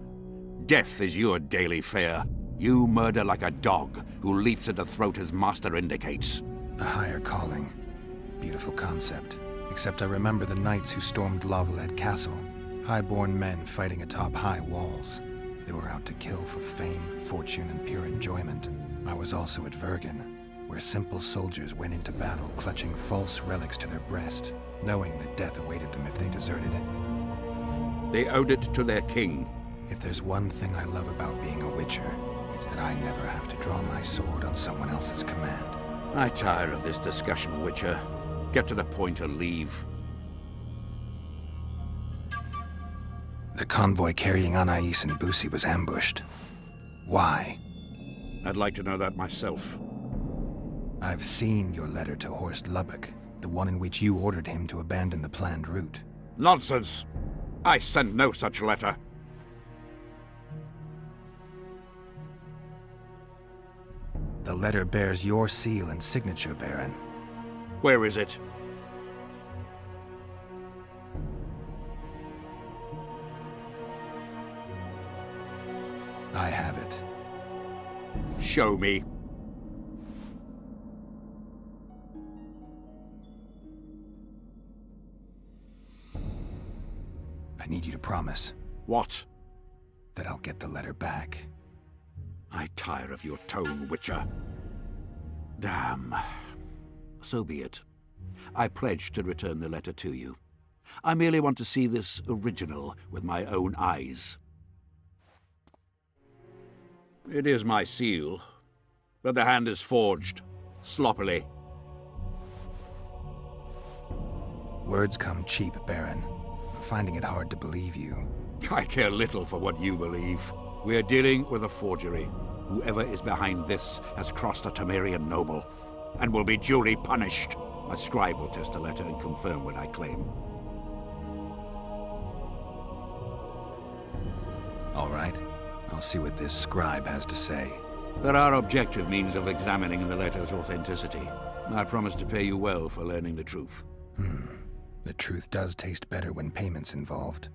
Death is your daily fare. You murder like a dog who leaps at the throat his master indicates. A higher calling. Beautiful concept. Except I remember the knights who stormed Lavalette Castle. High-born men fighting atop high walls. They were out to kill for fame, fortune, and pure enjoyment. I was also at Vergen, where simple soldiers went into battle clutching false relics to their breast, knowing that death awaited them if they deserted. They owed it to their king. If there's one thing I love about being a Witcher, it's that I never have to draw my sword on someone else's command. I tire of this discussion, Witcher. Get to the point or leave. The convoy carrying Anais and Busi was ambushed. Why? I'd like to know that myself. I've seen your letter to Horst Lubbock, the one in which you ordered him to abandon the planned route. Nonsense! I sent no such letter. The letter bears your seal and signature, Baron. Where is it? I have it. Show me. I need you to promise. What? That I'll get the letter back. I tire of your tone, Witcher. Damn. So be it. I pledge to return the letter to you. I merely want to see this original with my own eyes. It is my seal. but the hand is forged. Sloppily. Words come cheap, Baron. I'm finding it hard to believe you. I care little for what you believe. We are dealing with a forgery. Whoever is behind this has crossed a Temerian noble, and will be duly punished. My scribe will test the letter and confirm what I claim. All right. I'll see what this scribe has to say. There are objective means of examining the letter's authenticity. I promise to pay you well for learning the truth. The truth does taste better when payment's involved.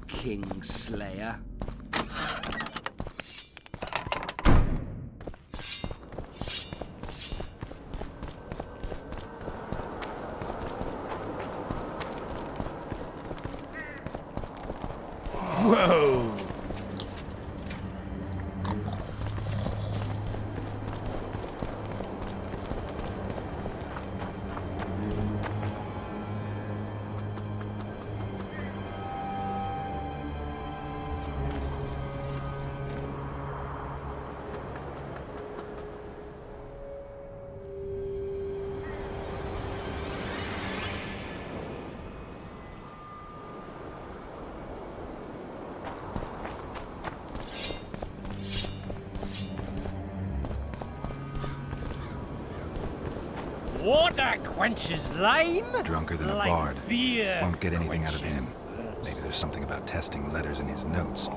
Kingslayer. Whoa! Water quenches lime? Drunker than a like bard. Beer Won't get anything out of quenches him. Maybe there's something about testing letters in his notes.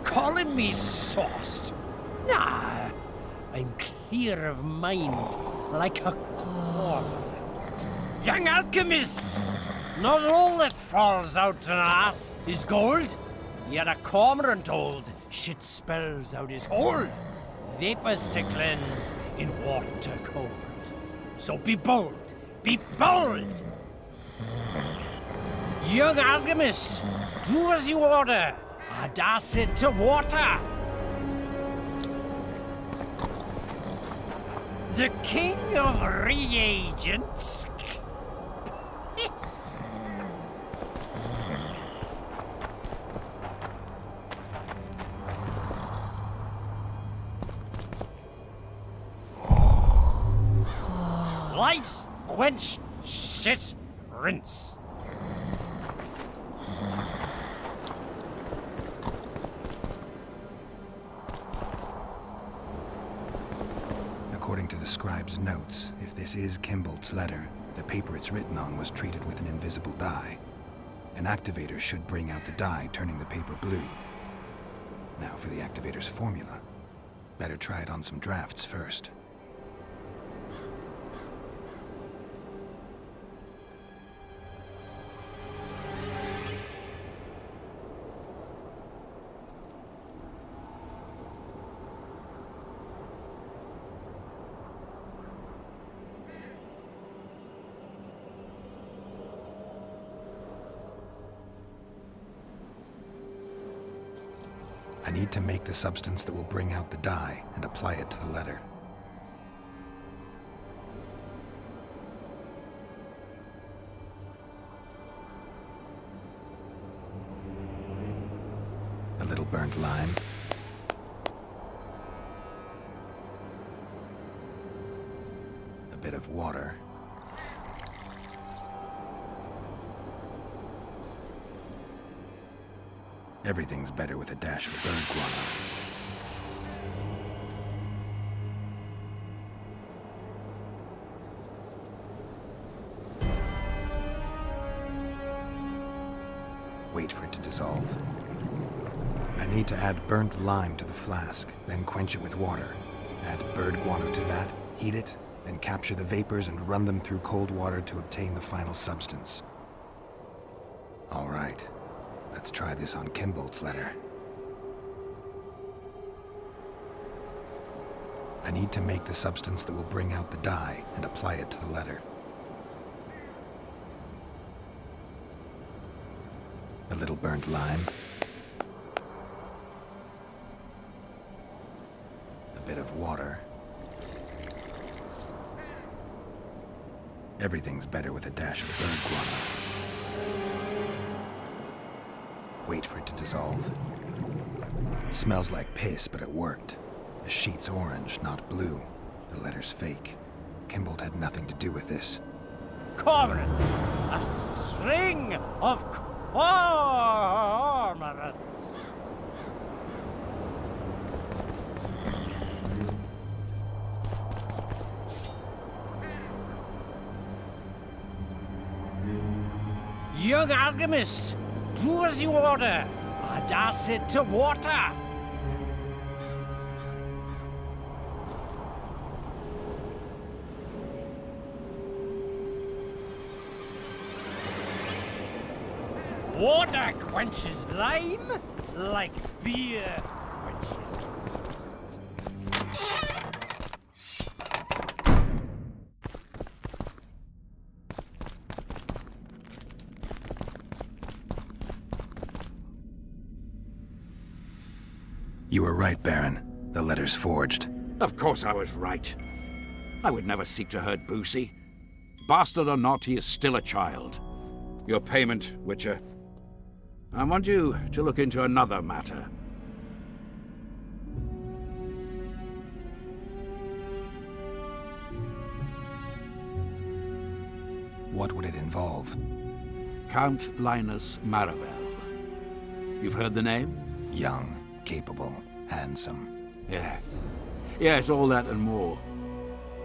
calling me sauced? Nah, I'm clear of mind, like a corn. Young alchemist! Not all that falls out an ass is gold. Yet a cormorant old shit spells out his hole. Vapors to cleanse in water cold. So be bold, be bold! Young alchemist, do as you order. Audacity to water. The king of reagents. Piss. Light, quench, shit, rinse. According to the scribe's notes, if this is Kimbolt's letter, the paper it's written on was treated with an invisible dye. An activator should bring out the dye, turning the paper blue. Now for the activator's formula. Better try it on some drafts first. I need to make the substance that will bring out the dye and apply it to the letter. A little burnt lime. A bit of water. Everything's better with a dash of bird guano. Wait for it to dissolve. I need to add burnt lime to the flask, then quench it with water. Add bird guano to that, heat it, then capture the vapors and run them through cold water to obtain the final substance. All right. Let's try this on Kimbolt's letter. I need to make the substance that will bring out the dye and apply it to the letter. A little burnt lime. A bit of water. Everything's better with a dash of bird guano. Wait for it to dissolve. Smells like piss, but it worked. The sheet's orange, not blue. The letter's fake. Kimbolt had nothing to do with this. Cormorants! A string of cormorants! Young alchemist! Do as you order. Audacity to water. Water quenches lime like beer quenches. You were right, Baron. The letter's forged. Of course I was right. I would never seek to hurt Boosie. Bastard or not, he is still a child. Your payment, Witcher. I want you to look into another matter. What would it involve? Count Linus Maravel. You've heard the name? Young, capable, handsome. Yes, all that and more.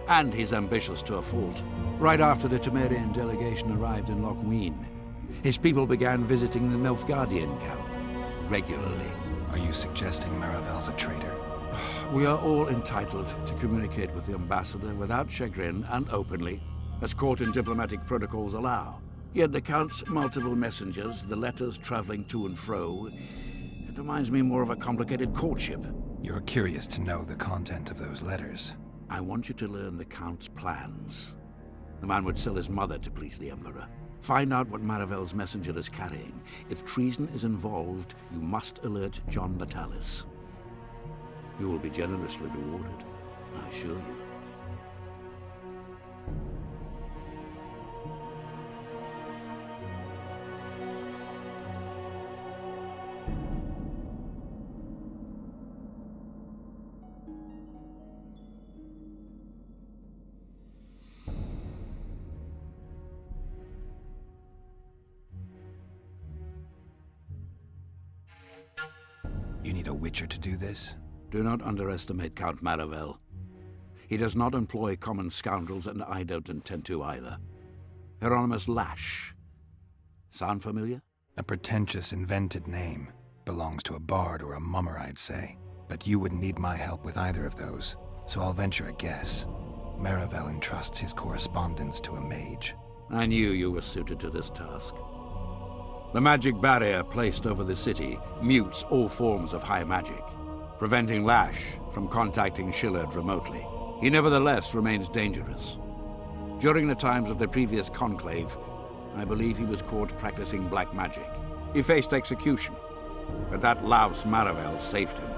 And he's ambitious to a fault. Right after the Temerian delegation arrived in Loch Ween, his people began visiting the Nilfgaardian camp regularly. Are you suggesting Maravel's a traitor? We are all entitled to communicate with the ambassador without chagrin and openly, as court and diplomatic protocols allow. Yet the Count's multiple messengers, the letters traveling to and fro, it reminds me more of a complicated courtship. You're curious to know the content of those letters. I want you to learn the Count's plans. The man would sell his mother to please the Emperor. Find out what Maravel's messenger is carrying. If treason is involved, you must alert John Natalis. You will be generously rewarded, I assure you. You need a Witcher to do this? Do not underestimate Count Maravel. He does not employ common scoundrels, and I don't intend to either. Hieronymus Lash. Sound familiar? A pretentious, invented name. Belongs to a bard or a mummer, I'd say. But you wouldn't need my help with either of those, so I'll venture a guess. Maravel entrusts his correspondence to a mage. I knew you were suited to this task. The magic barrier placed over the city mutes all forms of high magic, preventing Lash from contacting Shillard remotely. He nevertheless remains dangerous. During the times of the previous conclave, I believe he was caught practicing black magic. He faced execution, but that louse Maravel saved him.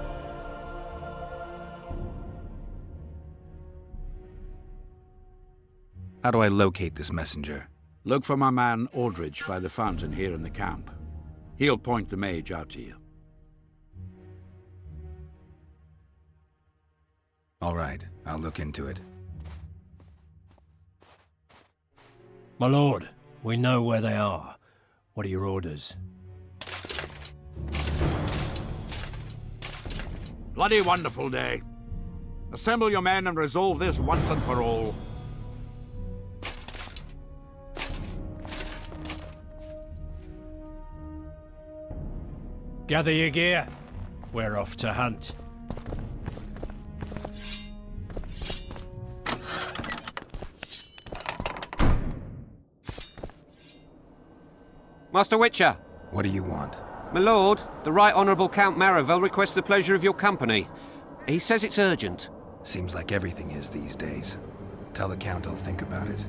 How do I locate this messenger? Look for my man Aldridge by the fountain here in the camp. He'll point the mage out to you. All right, I'll look into it. My lord, we know where they are. What are your orders? Bloody wonderful day. Assemble your men and resolve this once and for all. Gather your gear. We're off to hunt. Master Witcher! What do you want? My lord, the Right Honourable Count Maravel requests the pleasure of your company. He says it's urgent. Seems like everything is these days. Tell the Count I'll think about it.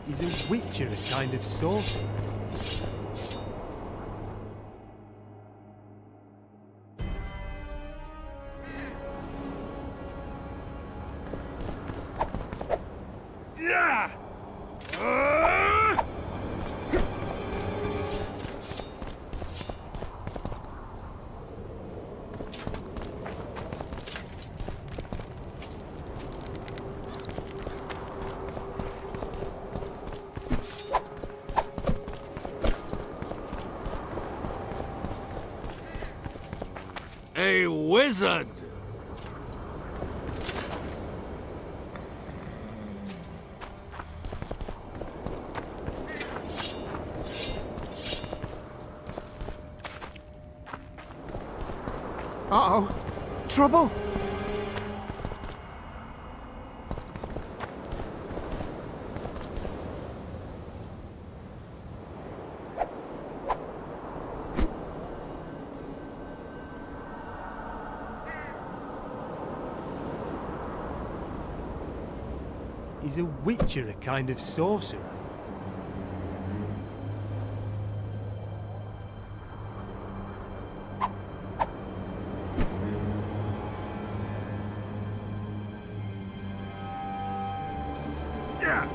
Is a witcher a kind of sorcerer? Yeah! A wizard! Uh-oh. Trouble? Is a witcher a kind of sorcerer? Yeah!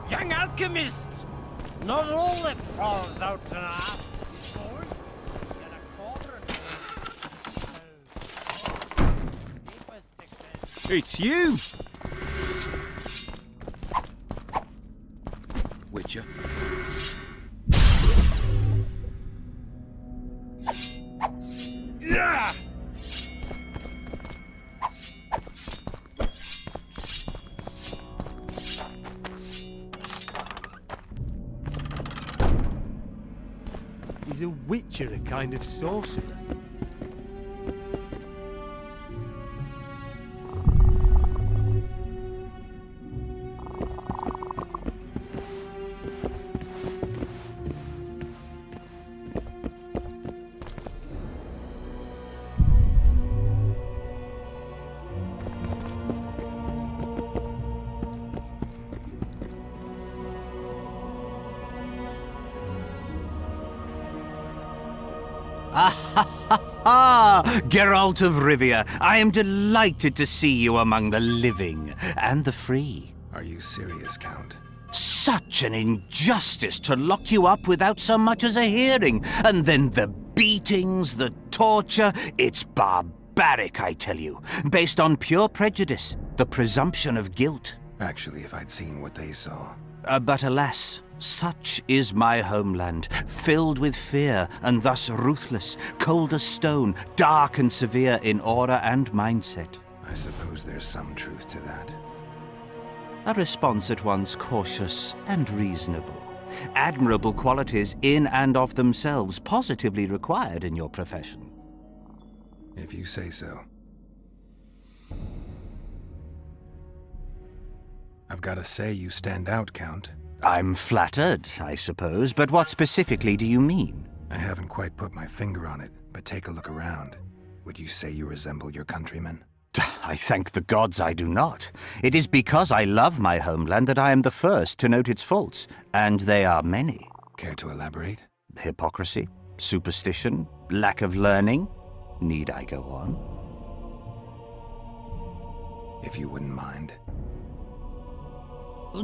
Young alchemists! Not all that falls out to half. It's you! Witcher? Yeah! Is a witcher a kind of sorcerer? Geralt of Rivia, I am delighted to see you among the living and the free. Are you serious, Count? Such an injustice to lock you up without so much as a hearing, and then the beatings, the torture, it's barbaric, I tell you, based on pure prejudice, the presumption of guilt. Actually, if I'd seen what they saw. But alas, such is my homeland, filled with fear and thus ruthless, cold as stone, dark and severe in aura and mindset. I suppose there's some truth to that. A response at once cautious and reasonable. Admirable qualities in and of themselves, positively required in your profession. If you say so. I've got to say you stand out, Count. I'm flattered, I suppose, but what specifically do you mean? I haven't quite put my finger on it, but take a look around. Would you say you resemble your countrymen? I thank the gods I do not. It is because I love my homeland that I am the first to note its faults, and they are many. Care to elaborate? Hypocrisy, superstition, lack of learning. Need I go on? If you wouldn't mind.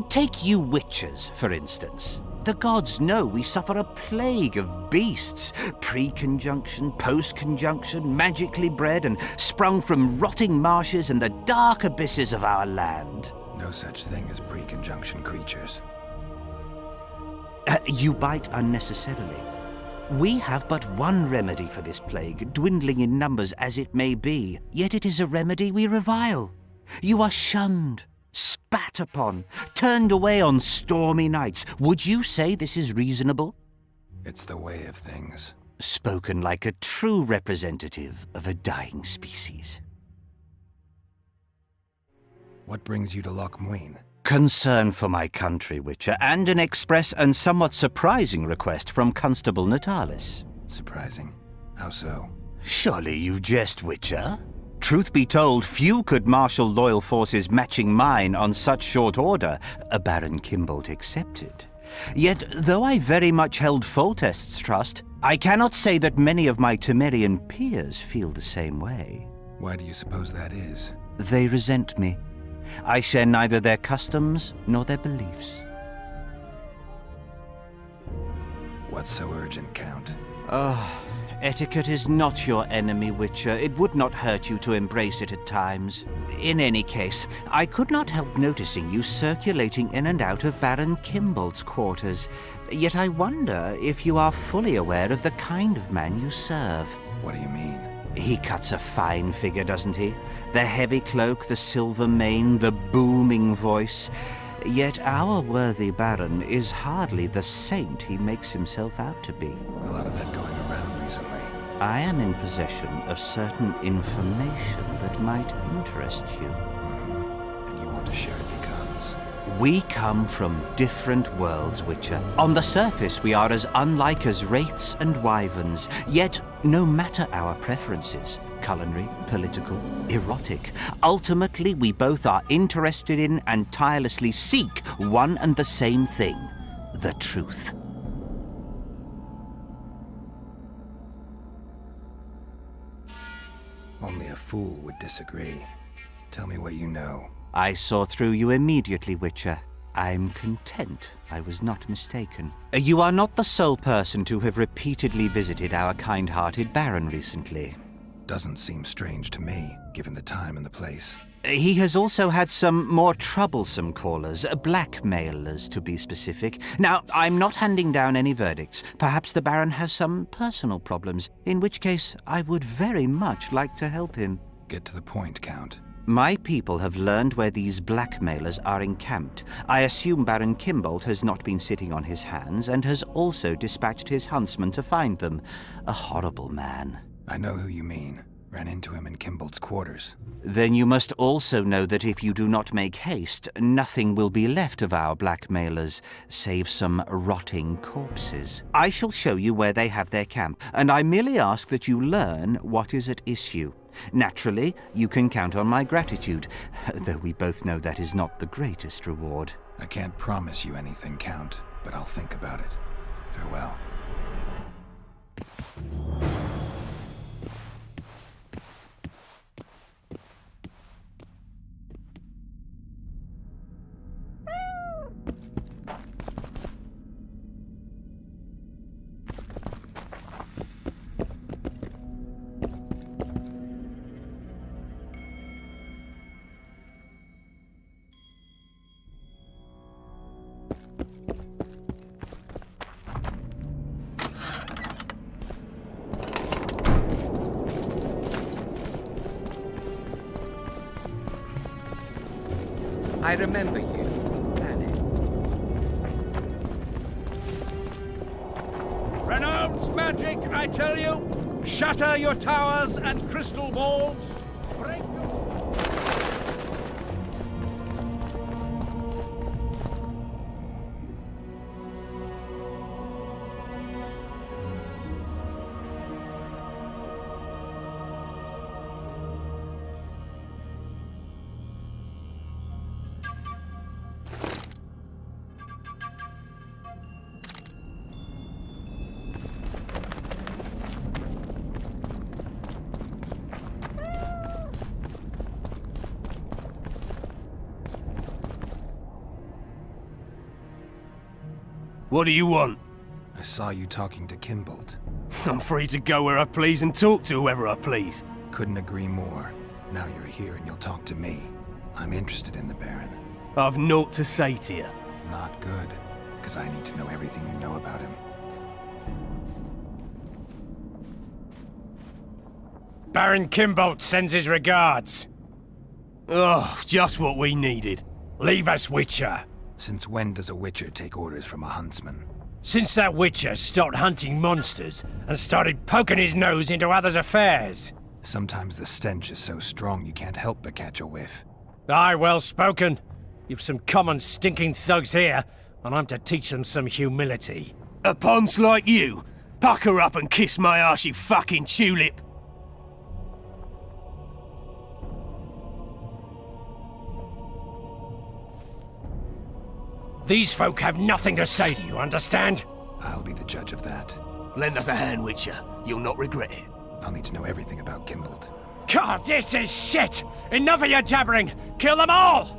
Take you witches, for instance. The gods know we suffer a plague of beasts. Pre-conjunction, post-conjunction, magically bred and sprung from rotting marshes and the dark abysses of our land. No such thing as pre-conjunction creatures. You bite unnecessarily. We have but one remedy for this plague, dwindling in numbers as it may be. Yet it is a remedy we revile. You are shunned, spat upon, turned away on stormy nights. Would you say this is reasonable? It's the way of things. Spoken like a true representative of a dying species. What brings you to Loch Muin? Concern for my country, Witcher, and an express and somewhat surprising request from Constable Natalis. Surprising? How so? Surely you jest, Witcher? Truth be told, few could marshal loyal forces matching mine on such short order, Baron Kimbolt excepted. Yet, though I very much held Foltest's trust, I cannot say that many of my Temerian peers feel the same way. Why do you suppose that is? They resent me. I share neither their customs nor their beliefs. What's so urgent, Count? Etiquette is not your enemy, Witcher. It would not hurt you to embrace it at times. In any case, I could not help noticing you circulating in and out of Baron Kimbolt's quarters. Yet I wonder if you are fully aware of the kind of man you serve. What do you mean? He cuts a fine figure, doesn't he? The heavy cloak, the silver mane, the booming voice. Yet our worthy Baron is hardly the saint he makes himself out to be. A lot of that going around recently. I am in possession of certain information that might interest you. And you want to share it because? We come from different worlds, Witcher. On the surface, we are as unlike as wraiths and wyverns. Yet, no matter our preferences, culinary, political, erotic, ultimately we both are interested in and tirelessly seek one and the same thing: the truth. Only a fool would disagree. Tell me what you know. I saw through you immediately, Witcher. I'm content I was not mistaken. You are not the sole person to have repeatedly visited our kind-hearted Baron recently. Doesn't seem strange to me, given the time and the place. He has also had some more troublesome callers, blackmailers to be specific. Now, I'm not handing down any verdicts. Perhaps the Baron has some personal problems, in which case I would very much like to help him. Get to the point, Count. My people have learned where these blackmailers are encamped. I assume Baron Kimbolt has not been sitting on his hands and has also dispatched his huntsman to find them. A horrible man. I know who you mean. Ran into him in Kimbolt's quarters. Then you must also know that if you do not make haste, nothing will be left of our blackmailers, save some rotting corpses. I shall show you where they have their camp, and I merely ask that you learn what is at issue. Naturally, you can count on my gratitude, though we both know that is not the greatest reward. I can't promise you anything, Count, but I'll think about it. Farewell. I remember you from planet. Renounce magic, I tell you! Shatter your towers and crystal balls! Break your... What do you want? I saw you talking to Kimbolt. I'm free to go where I please and talk to whoever I please. Couldn't agree more. Now you're here and you'll talk to me. I'm interested in the Baron. I've naught to say to you. Not good, because I need to know everything you know about him. Baron Kimbolt sends his regards. Oh, just what we needed. Leave us, Witcher. Since when does a Witcher take orders from a huntsman? Since that Witcher stopped hunting monsters and started poking his nose into others' affairs. Sometimes the stench is so strong you can't help but catch a whiff. Aye, well spoken. You've some common stinking thugs here, and I'm to teach them some humility. A ponce like you? Pucker up and kiss my arse, you fucking tulip! These folk have nothing to say to you, understand? I'll be the judge of that. Lend us a hand, Witcher. You'll not regret it. I'll need to know everything about Kimbold. God, this is shit! Enough of your jabbering! Kill them all!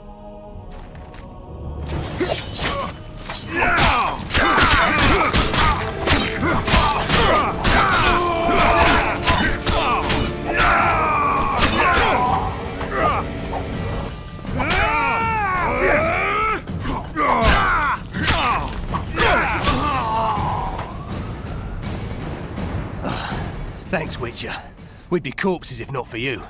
Thanks, Witcher. We'd be corpses if not for you.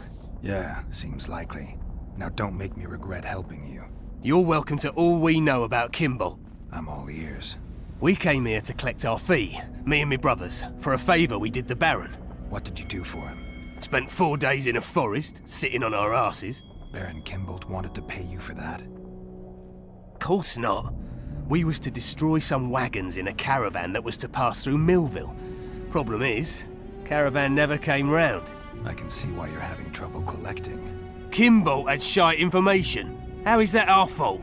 Yeah, seems likely. Now don't make me regret helping you. You're welcome to all we know about Kimbold. I'm all ears. We came here to collect our fee, me and my brothers, for a favour we did the Baron. What did you do for him? Spent 4 days in a forest, sitting on our asses. Baron Kimbold wanted to pay you for that? Course not. We was to destroy some wagons in a caravan that was to pass through Millville. Problem is, caravan never came round. I can see why you're having trouble collecting. Kimbold had shite information. How is that our fault?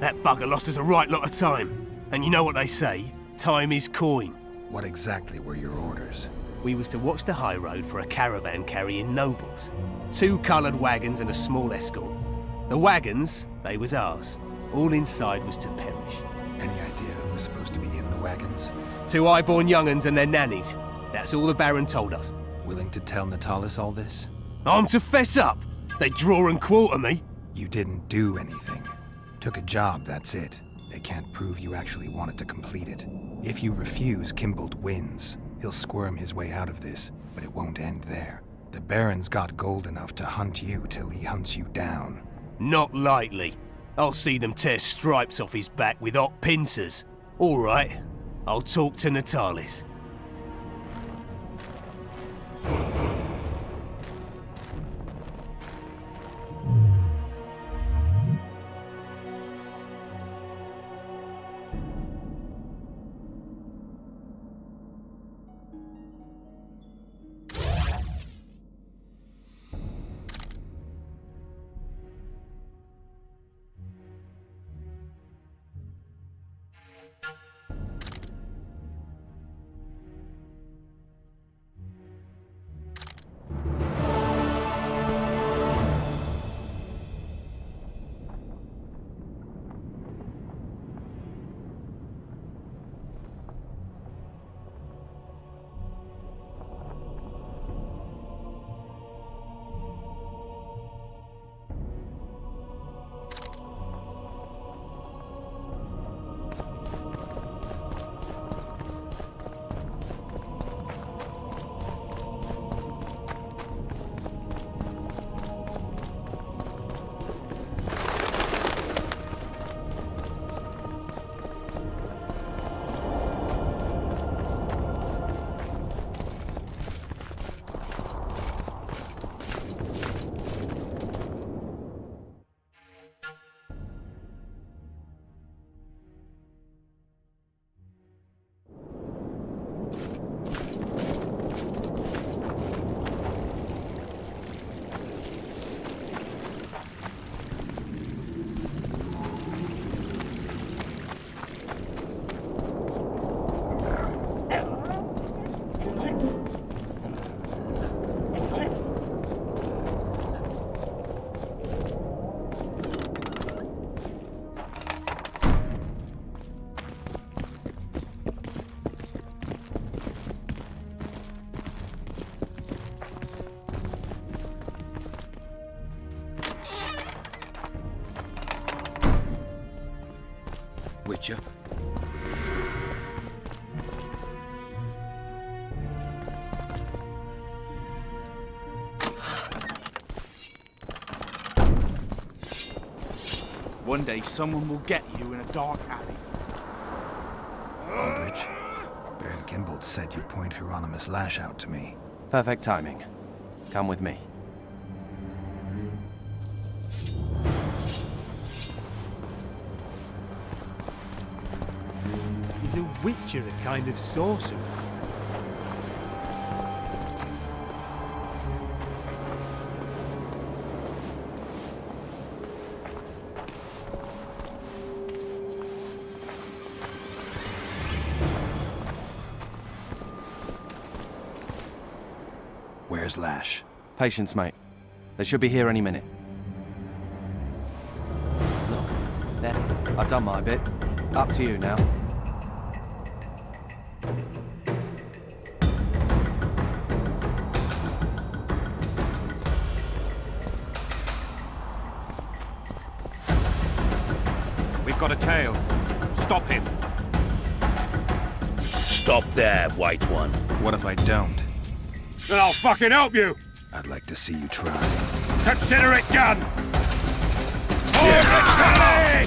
That bugger lost us a right lot of time. And you know what they say, time is coin. What exactly were your orders? We was to watch the high road for a caravan carrying nobles. 2 coloured wagons and a small escort. The wagons, they was ours. All inside was to perish. Any idea who was supposed to be in the wagons? 2 highborn young'uns and their nannies. That's all the Baron told us. Willing to tell Natalis all this? I'm to fess up. They draw and quarter me. You didn't do anything. Took a job, that's it. They can't prove you actually wanted to complete it. If you refuse, Kimbold wins. He'll squirm his way out of this, but it won't end there. The Baron's got gold enough to hunt you till he hunts you down. Not likely. I'll see them tear stripes off his back with hot pincers. All right, I'll talk to Natalis. Witcher. One day someone will get you in a dark alley. Aldrich, Baron Kimbold said you'd point Hieronymus Lash out to me. Perfect timing. Come with me. witch or a kind of sorcerer. Where's Lash? Patience, mate. They should be here any minute. Look, there. I've done my bit. Up to you now. We've got a tail. Stop him. Stop there, White One. What if I don't? Then I'll fucking help you! I'd like to see you try. Consider it done! Forward, Charlie!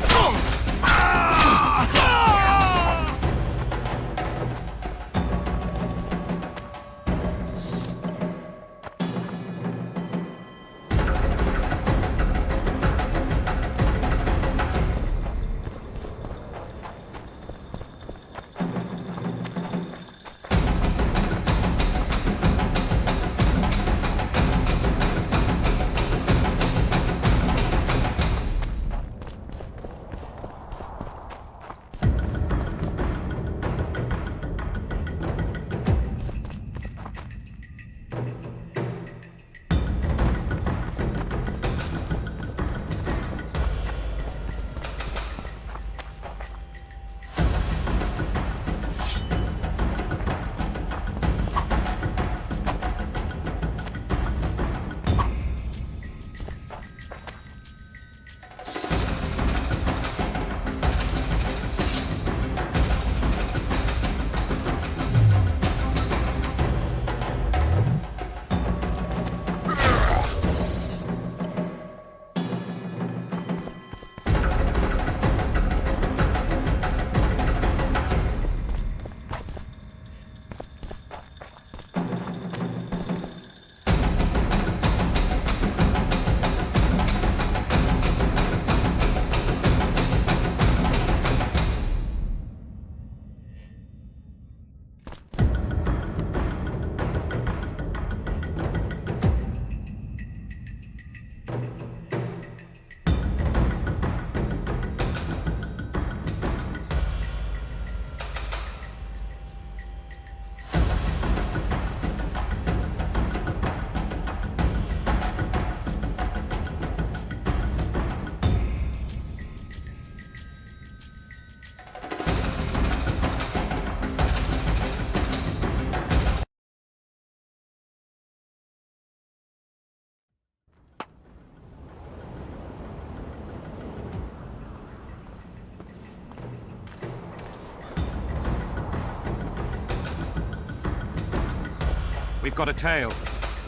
We've got a tail.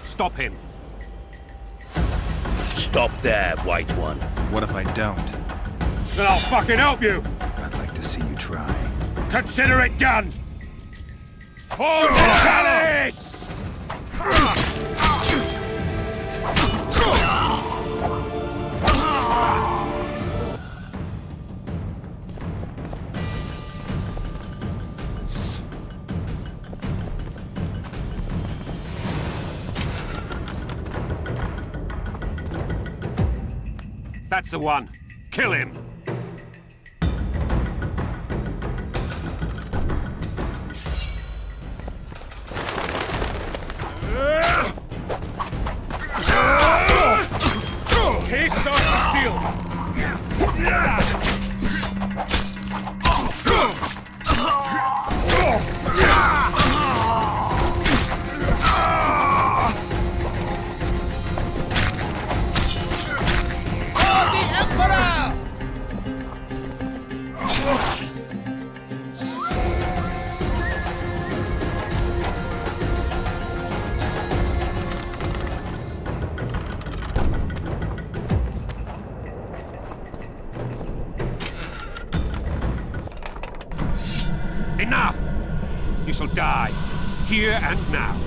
Stop him. Stop there, White One. What if I don't? Then I'll fucking help you! I'd like to see you try. Consider it done! For the chalice! That's the one. Kill him. He starts to steal. Enough! You shall die, here and now.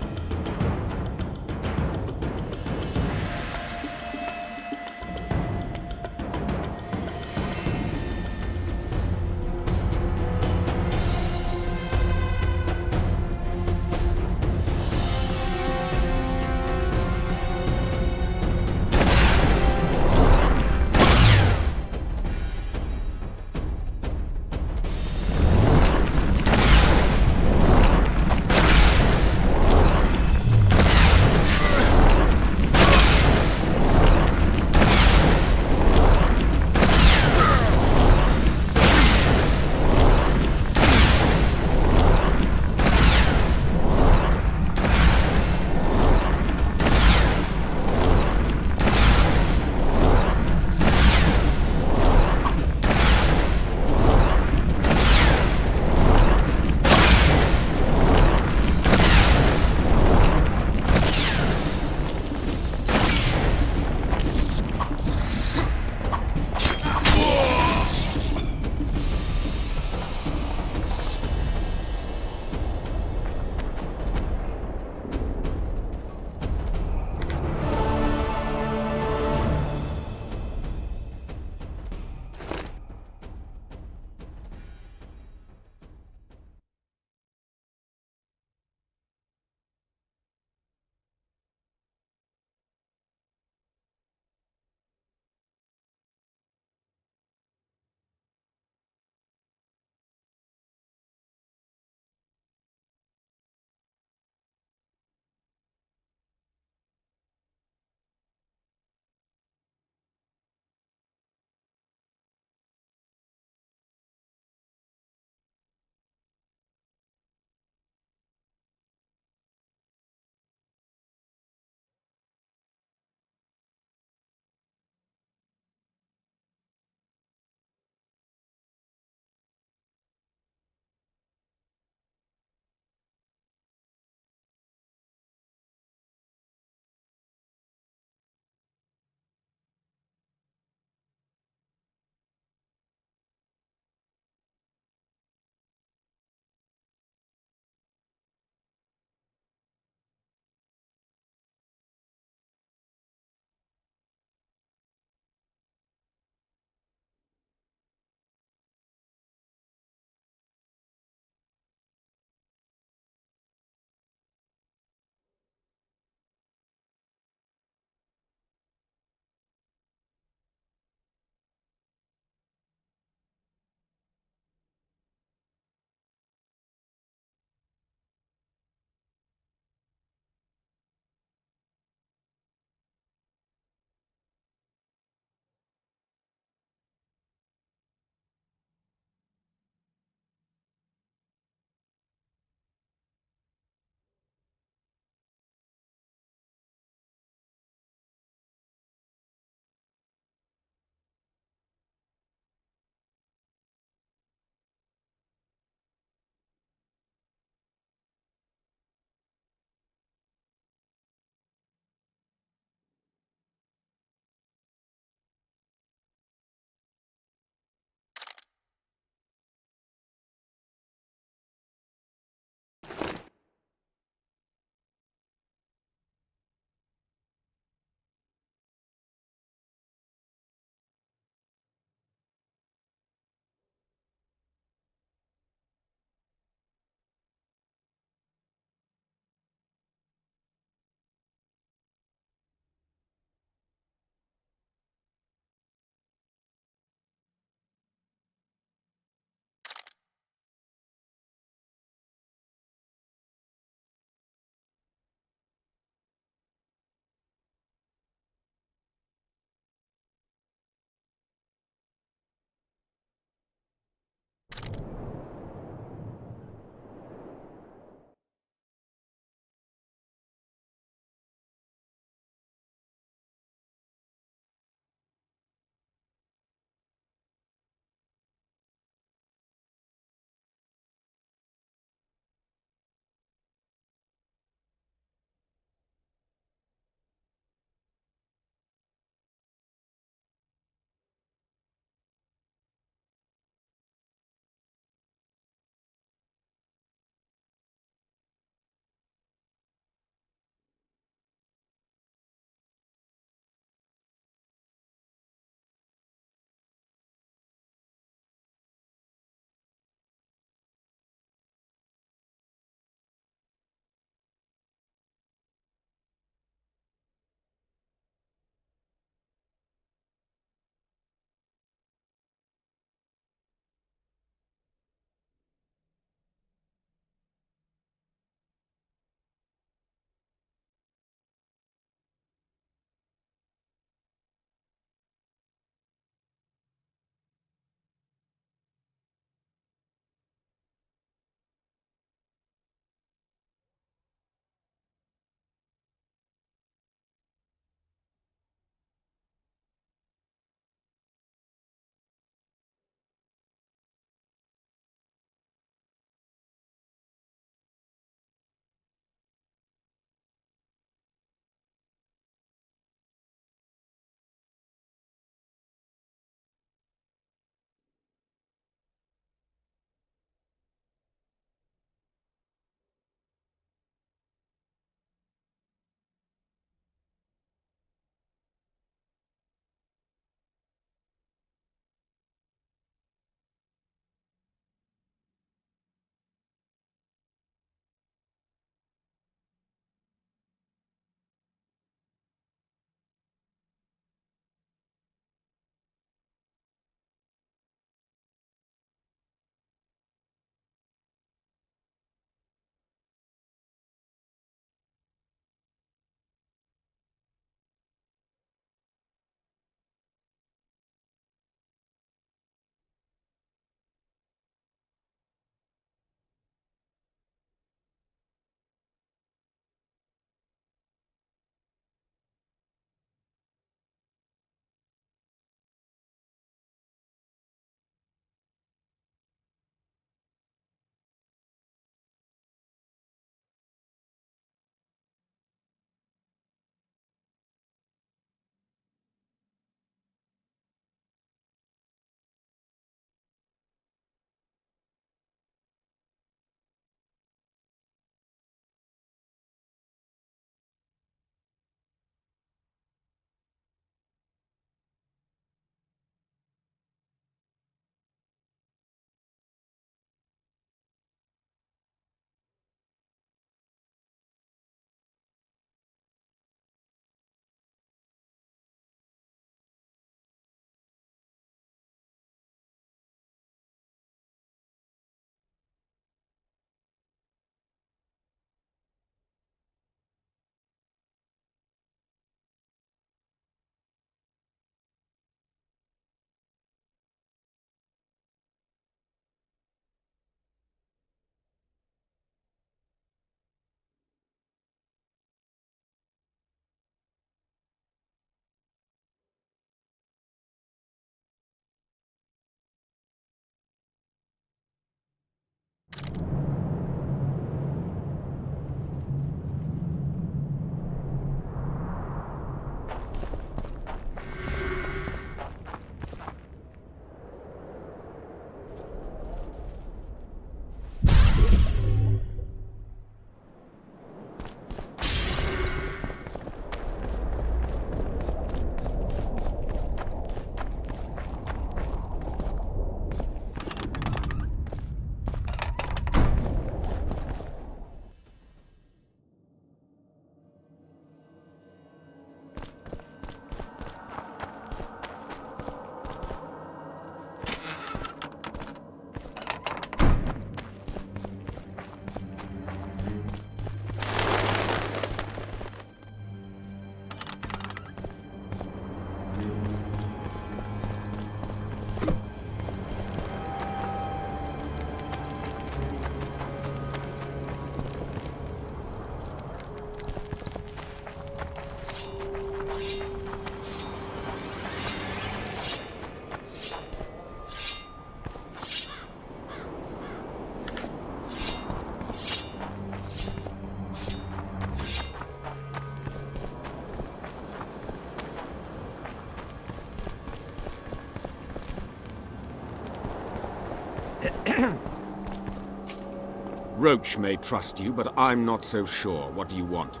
Roach may trust you, but I'm not so sure. What do you want?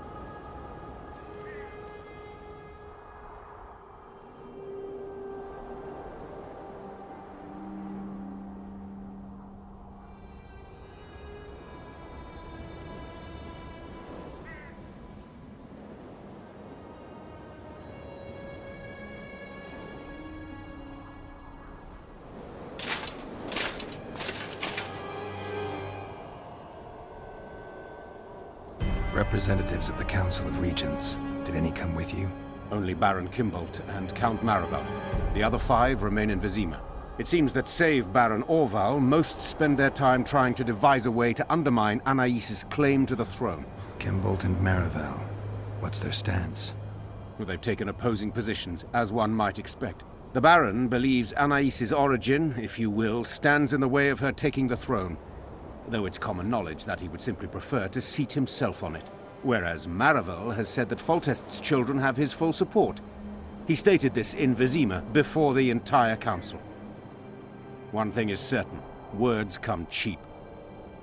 Representatives of the Council of Regents. Did any come with you? Only Baron Kimbolt and Count Maravel. The other 5 remain in Vizima. It seems that save Baron Orval, most spend their time trying to devise a way to undermine Anais' claim to the throne. Kimbolt and Maravel. What's their stance? Well, they've taken opposing positions, as one might expect. The Baron believes Anais' origin, if you will, stands in the way of her taking the throne, though it's common knowledge that he would simply prefer to seat himself on it. Whereas Maravel has said that Foltest's children have his full support. He stated this in Vizima before the entire council. One thing is certain, words come cheap.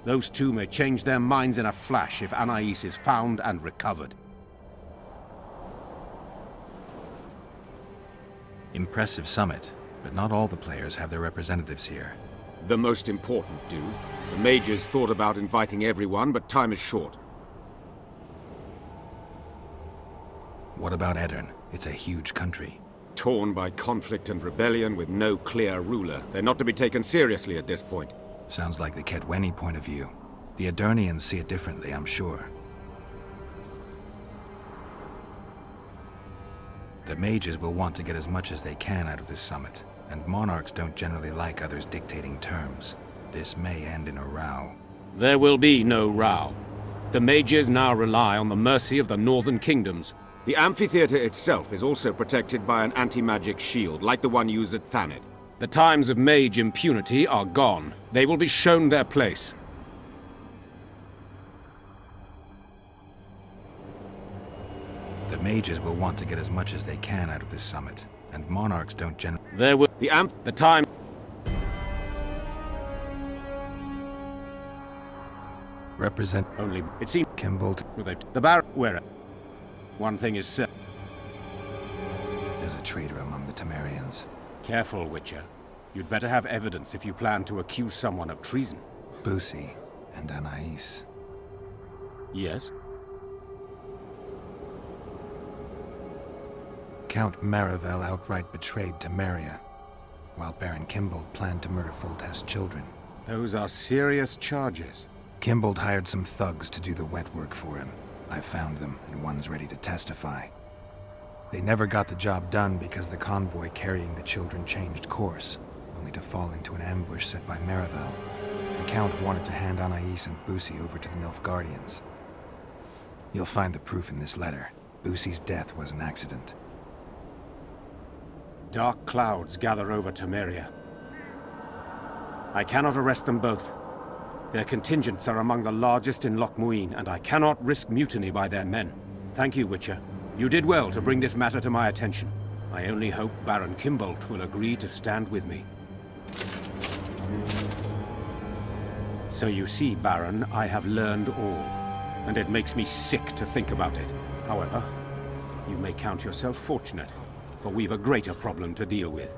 Those two may change their minds in a flash if Anais is found and recovered. Impressive summit, but not all the players have their representatives here. The most important do. The mages thought about inviting everyone, but time is short. What about Edirn? It's a huge country. Torn by conflict and rebellion with no clear ruler. They're not to be taken seriously at this point. Sounds like the Kedweni point of view. The Edirnians see it differently, I'm sure. The mages will want to get as much as they can out of this summit, and monarchs don't generally like others dictating terms. This may end in a row. There will be no row. The mages now rely on the mercy of the northern kingdoms. The amphitheater itself is also protected by an anti-magic shield, like the one used at Thanid. The times of mage impunity are gone. They will be shown their place. The mages will want to get as much as they can out of this summit, and monarchs don't generally... There will... The time... Represent... Only... It seems... Kimbolt... The Baron... Where... One thing is certain. There's a traitor among the Temerians. Careful, Witcher. You'd better have evidence if you plan to accuse someone of treason. Busi and Anais. Yes? Count Maravel outright betrayed Temeria, while Baron Kimbolt planned to murder Foltest's children. Those are serious charges. Kimbolt hired some thugs to do the wet work for him. I found them, and one's ready to testify. They never got the job done because the convoy carrying the children changed course, only to fall into an ambush set by Maravel. The Count wanted to hand Anais and Busi over to the Nilfgaardians. You'll find the proof in this letter. Busi's death was an accident. Dark clouds gather over Temeria. I cannot arrest them both. Their contingents are among the largest in Loch Muin, and I cannot risk mutiny by their men. Thank you, Witcher. You did well to bring this matter to my attention. I only hope Baron Kimbolt will agree to stand with me. So you see, Baron, I have learned all, and it makes me sick to think about it. However, you may count yourself fortunate, for we've a greater problem to deal with.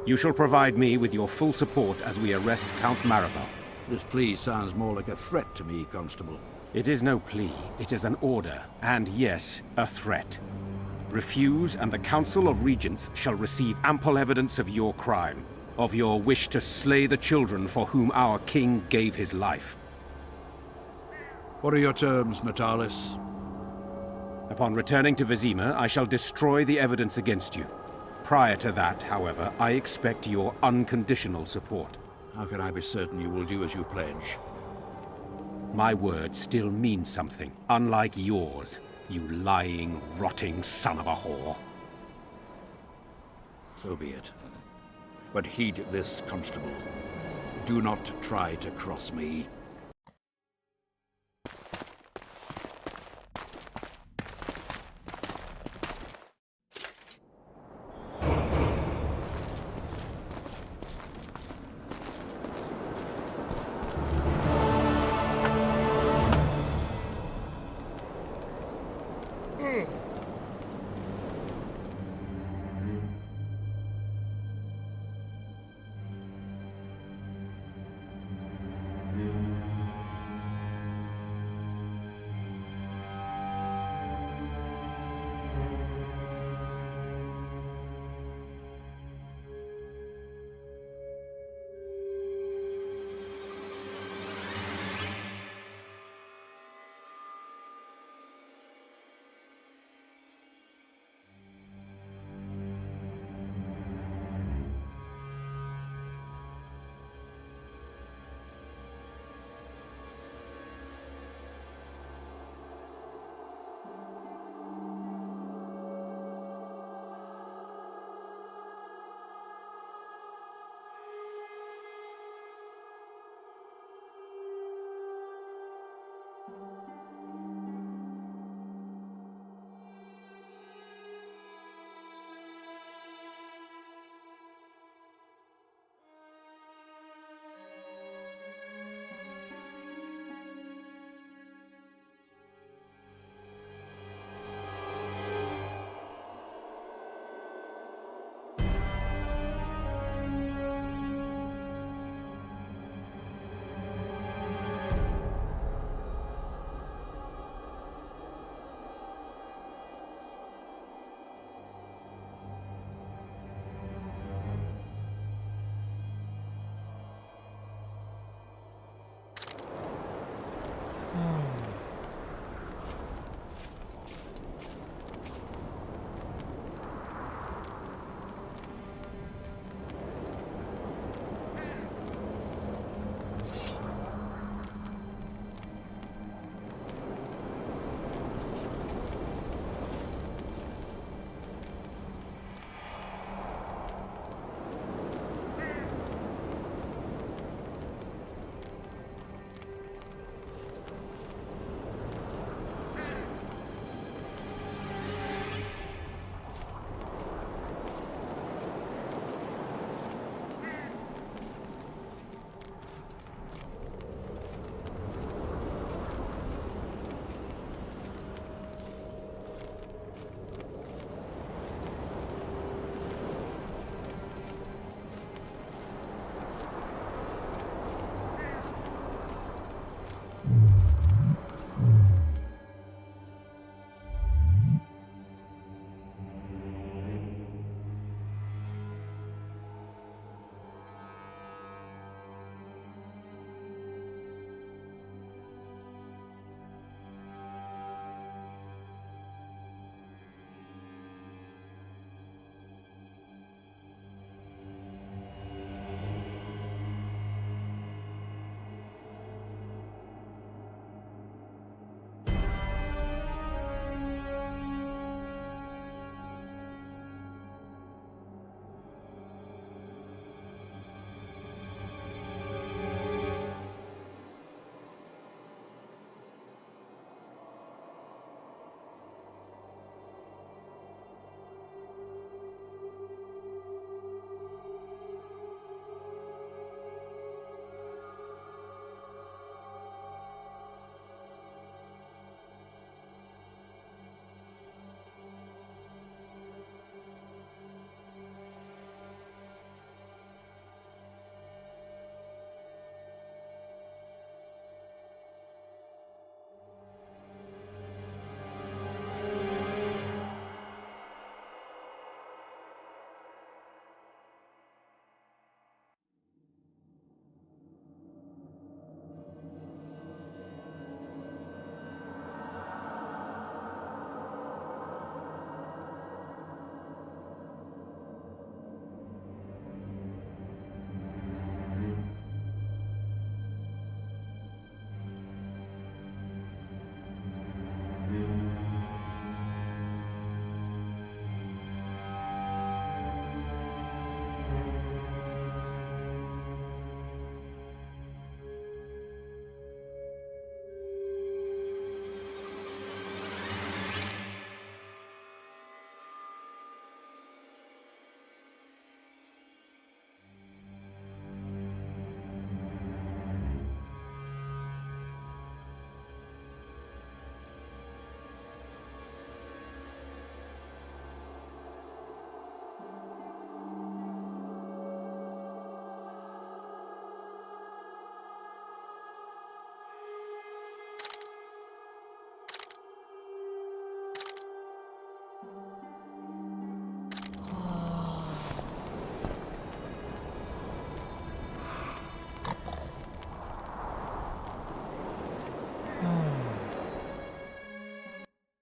You shall provide me with your full support as we arrest Count Maravel. This plea sounds more like a threat to me, Constable. It is no plea, it is an order, and yes, a threat. Refuse, and the Council of Regents shall receive ample evidence of your crime, of your wish to slay the children for whom our king gave his life. What are your terms, Natalis? Upon returning to Vizima, I shall destroy the evidence against you. Prior to that, however, I expect your unconditional support. How can I be certain you will do as you pledge? My word still means something, unlike yours, you lying, rotting son of a whore. So be it. But heed this, Constable. Do not try to cross me.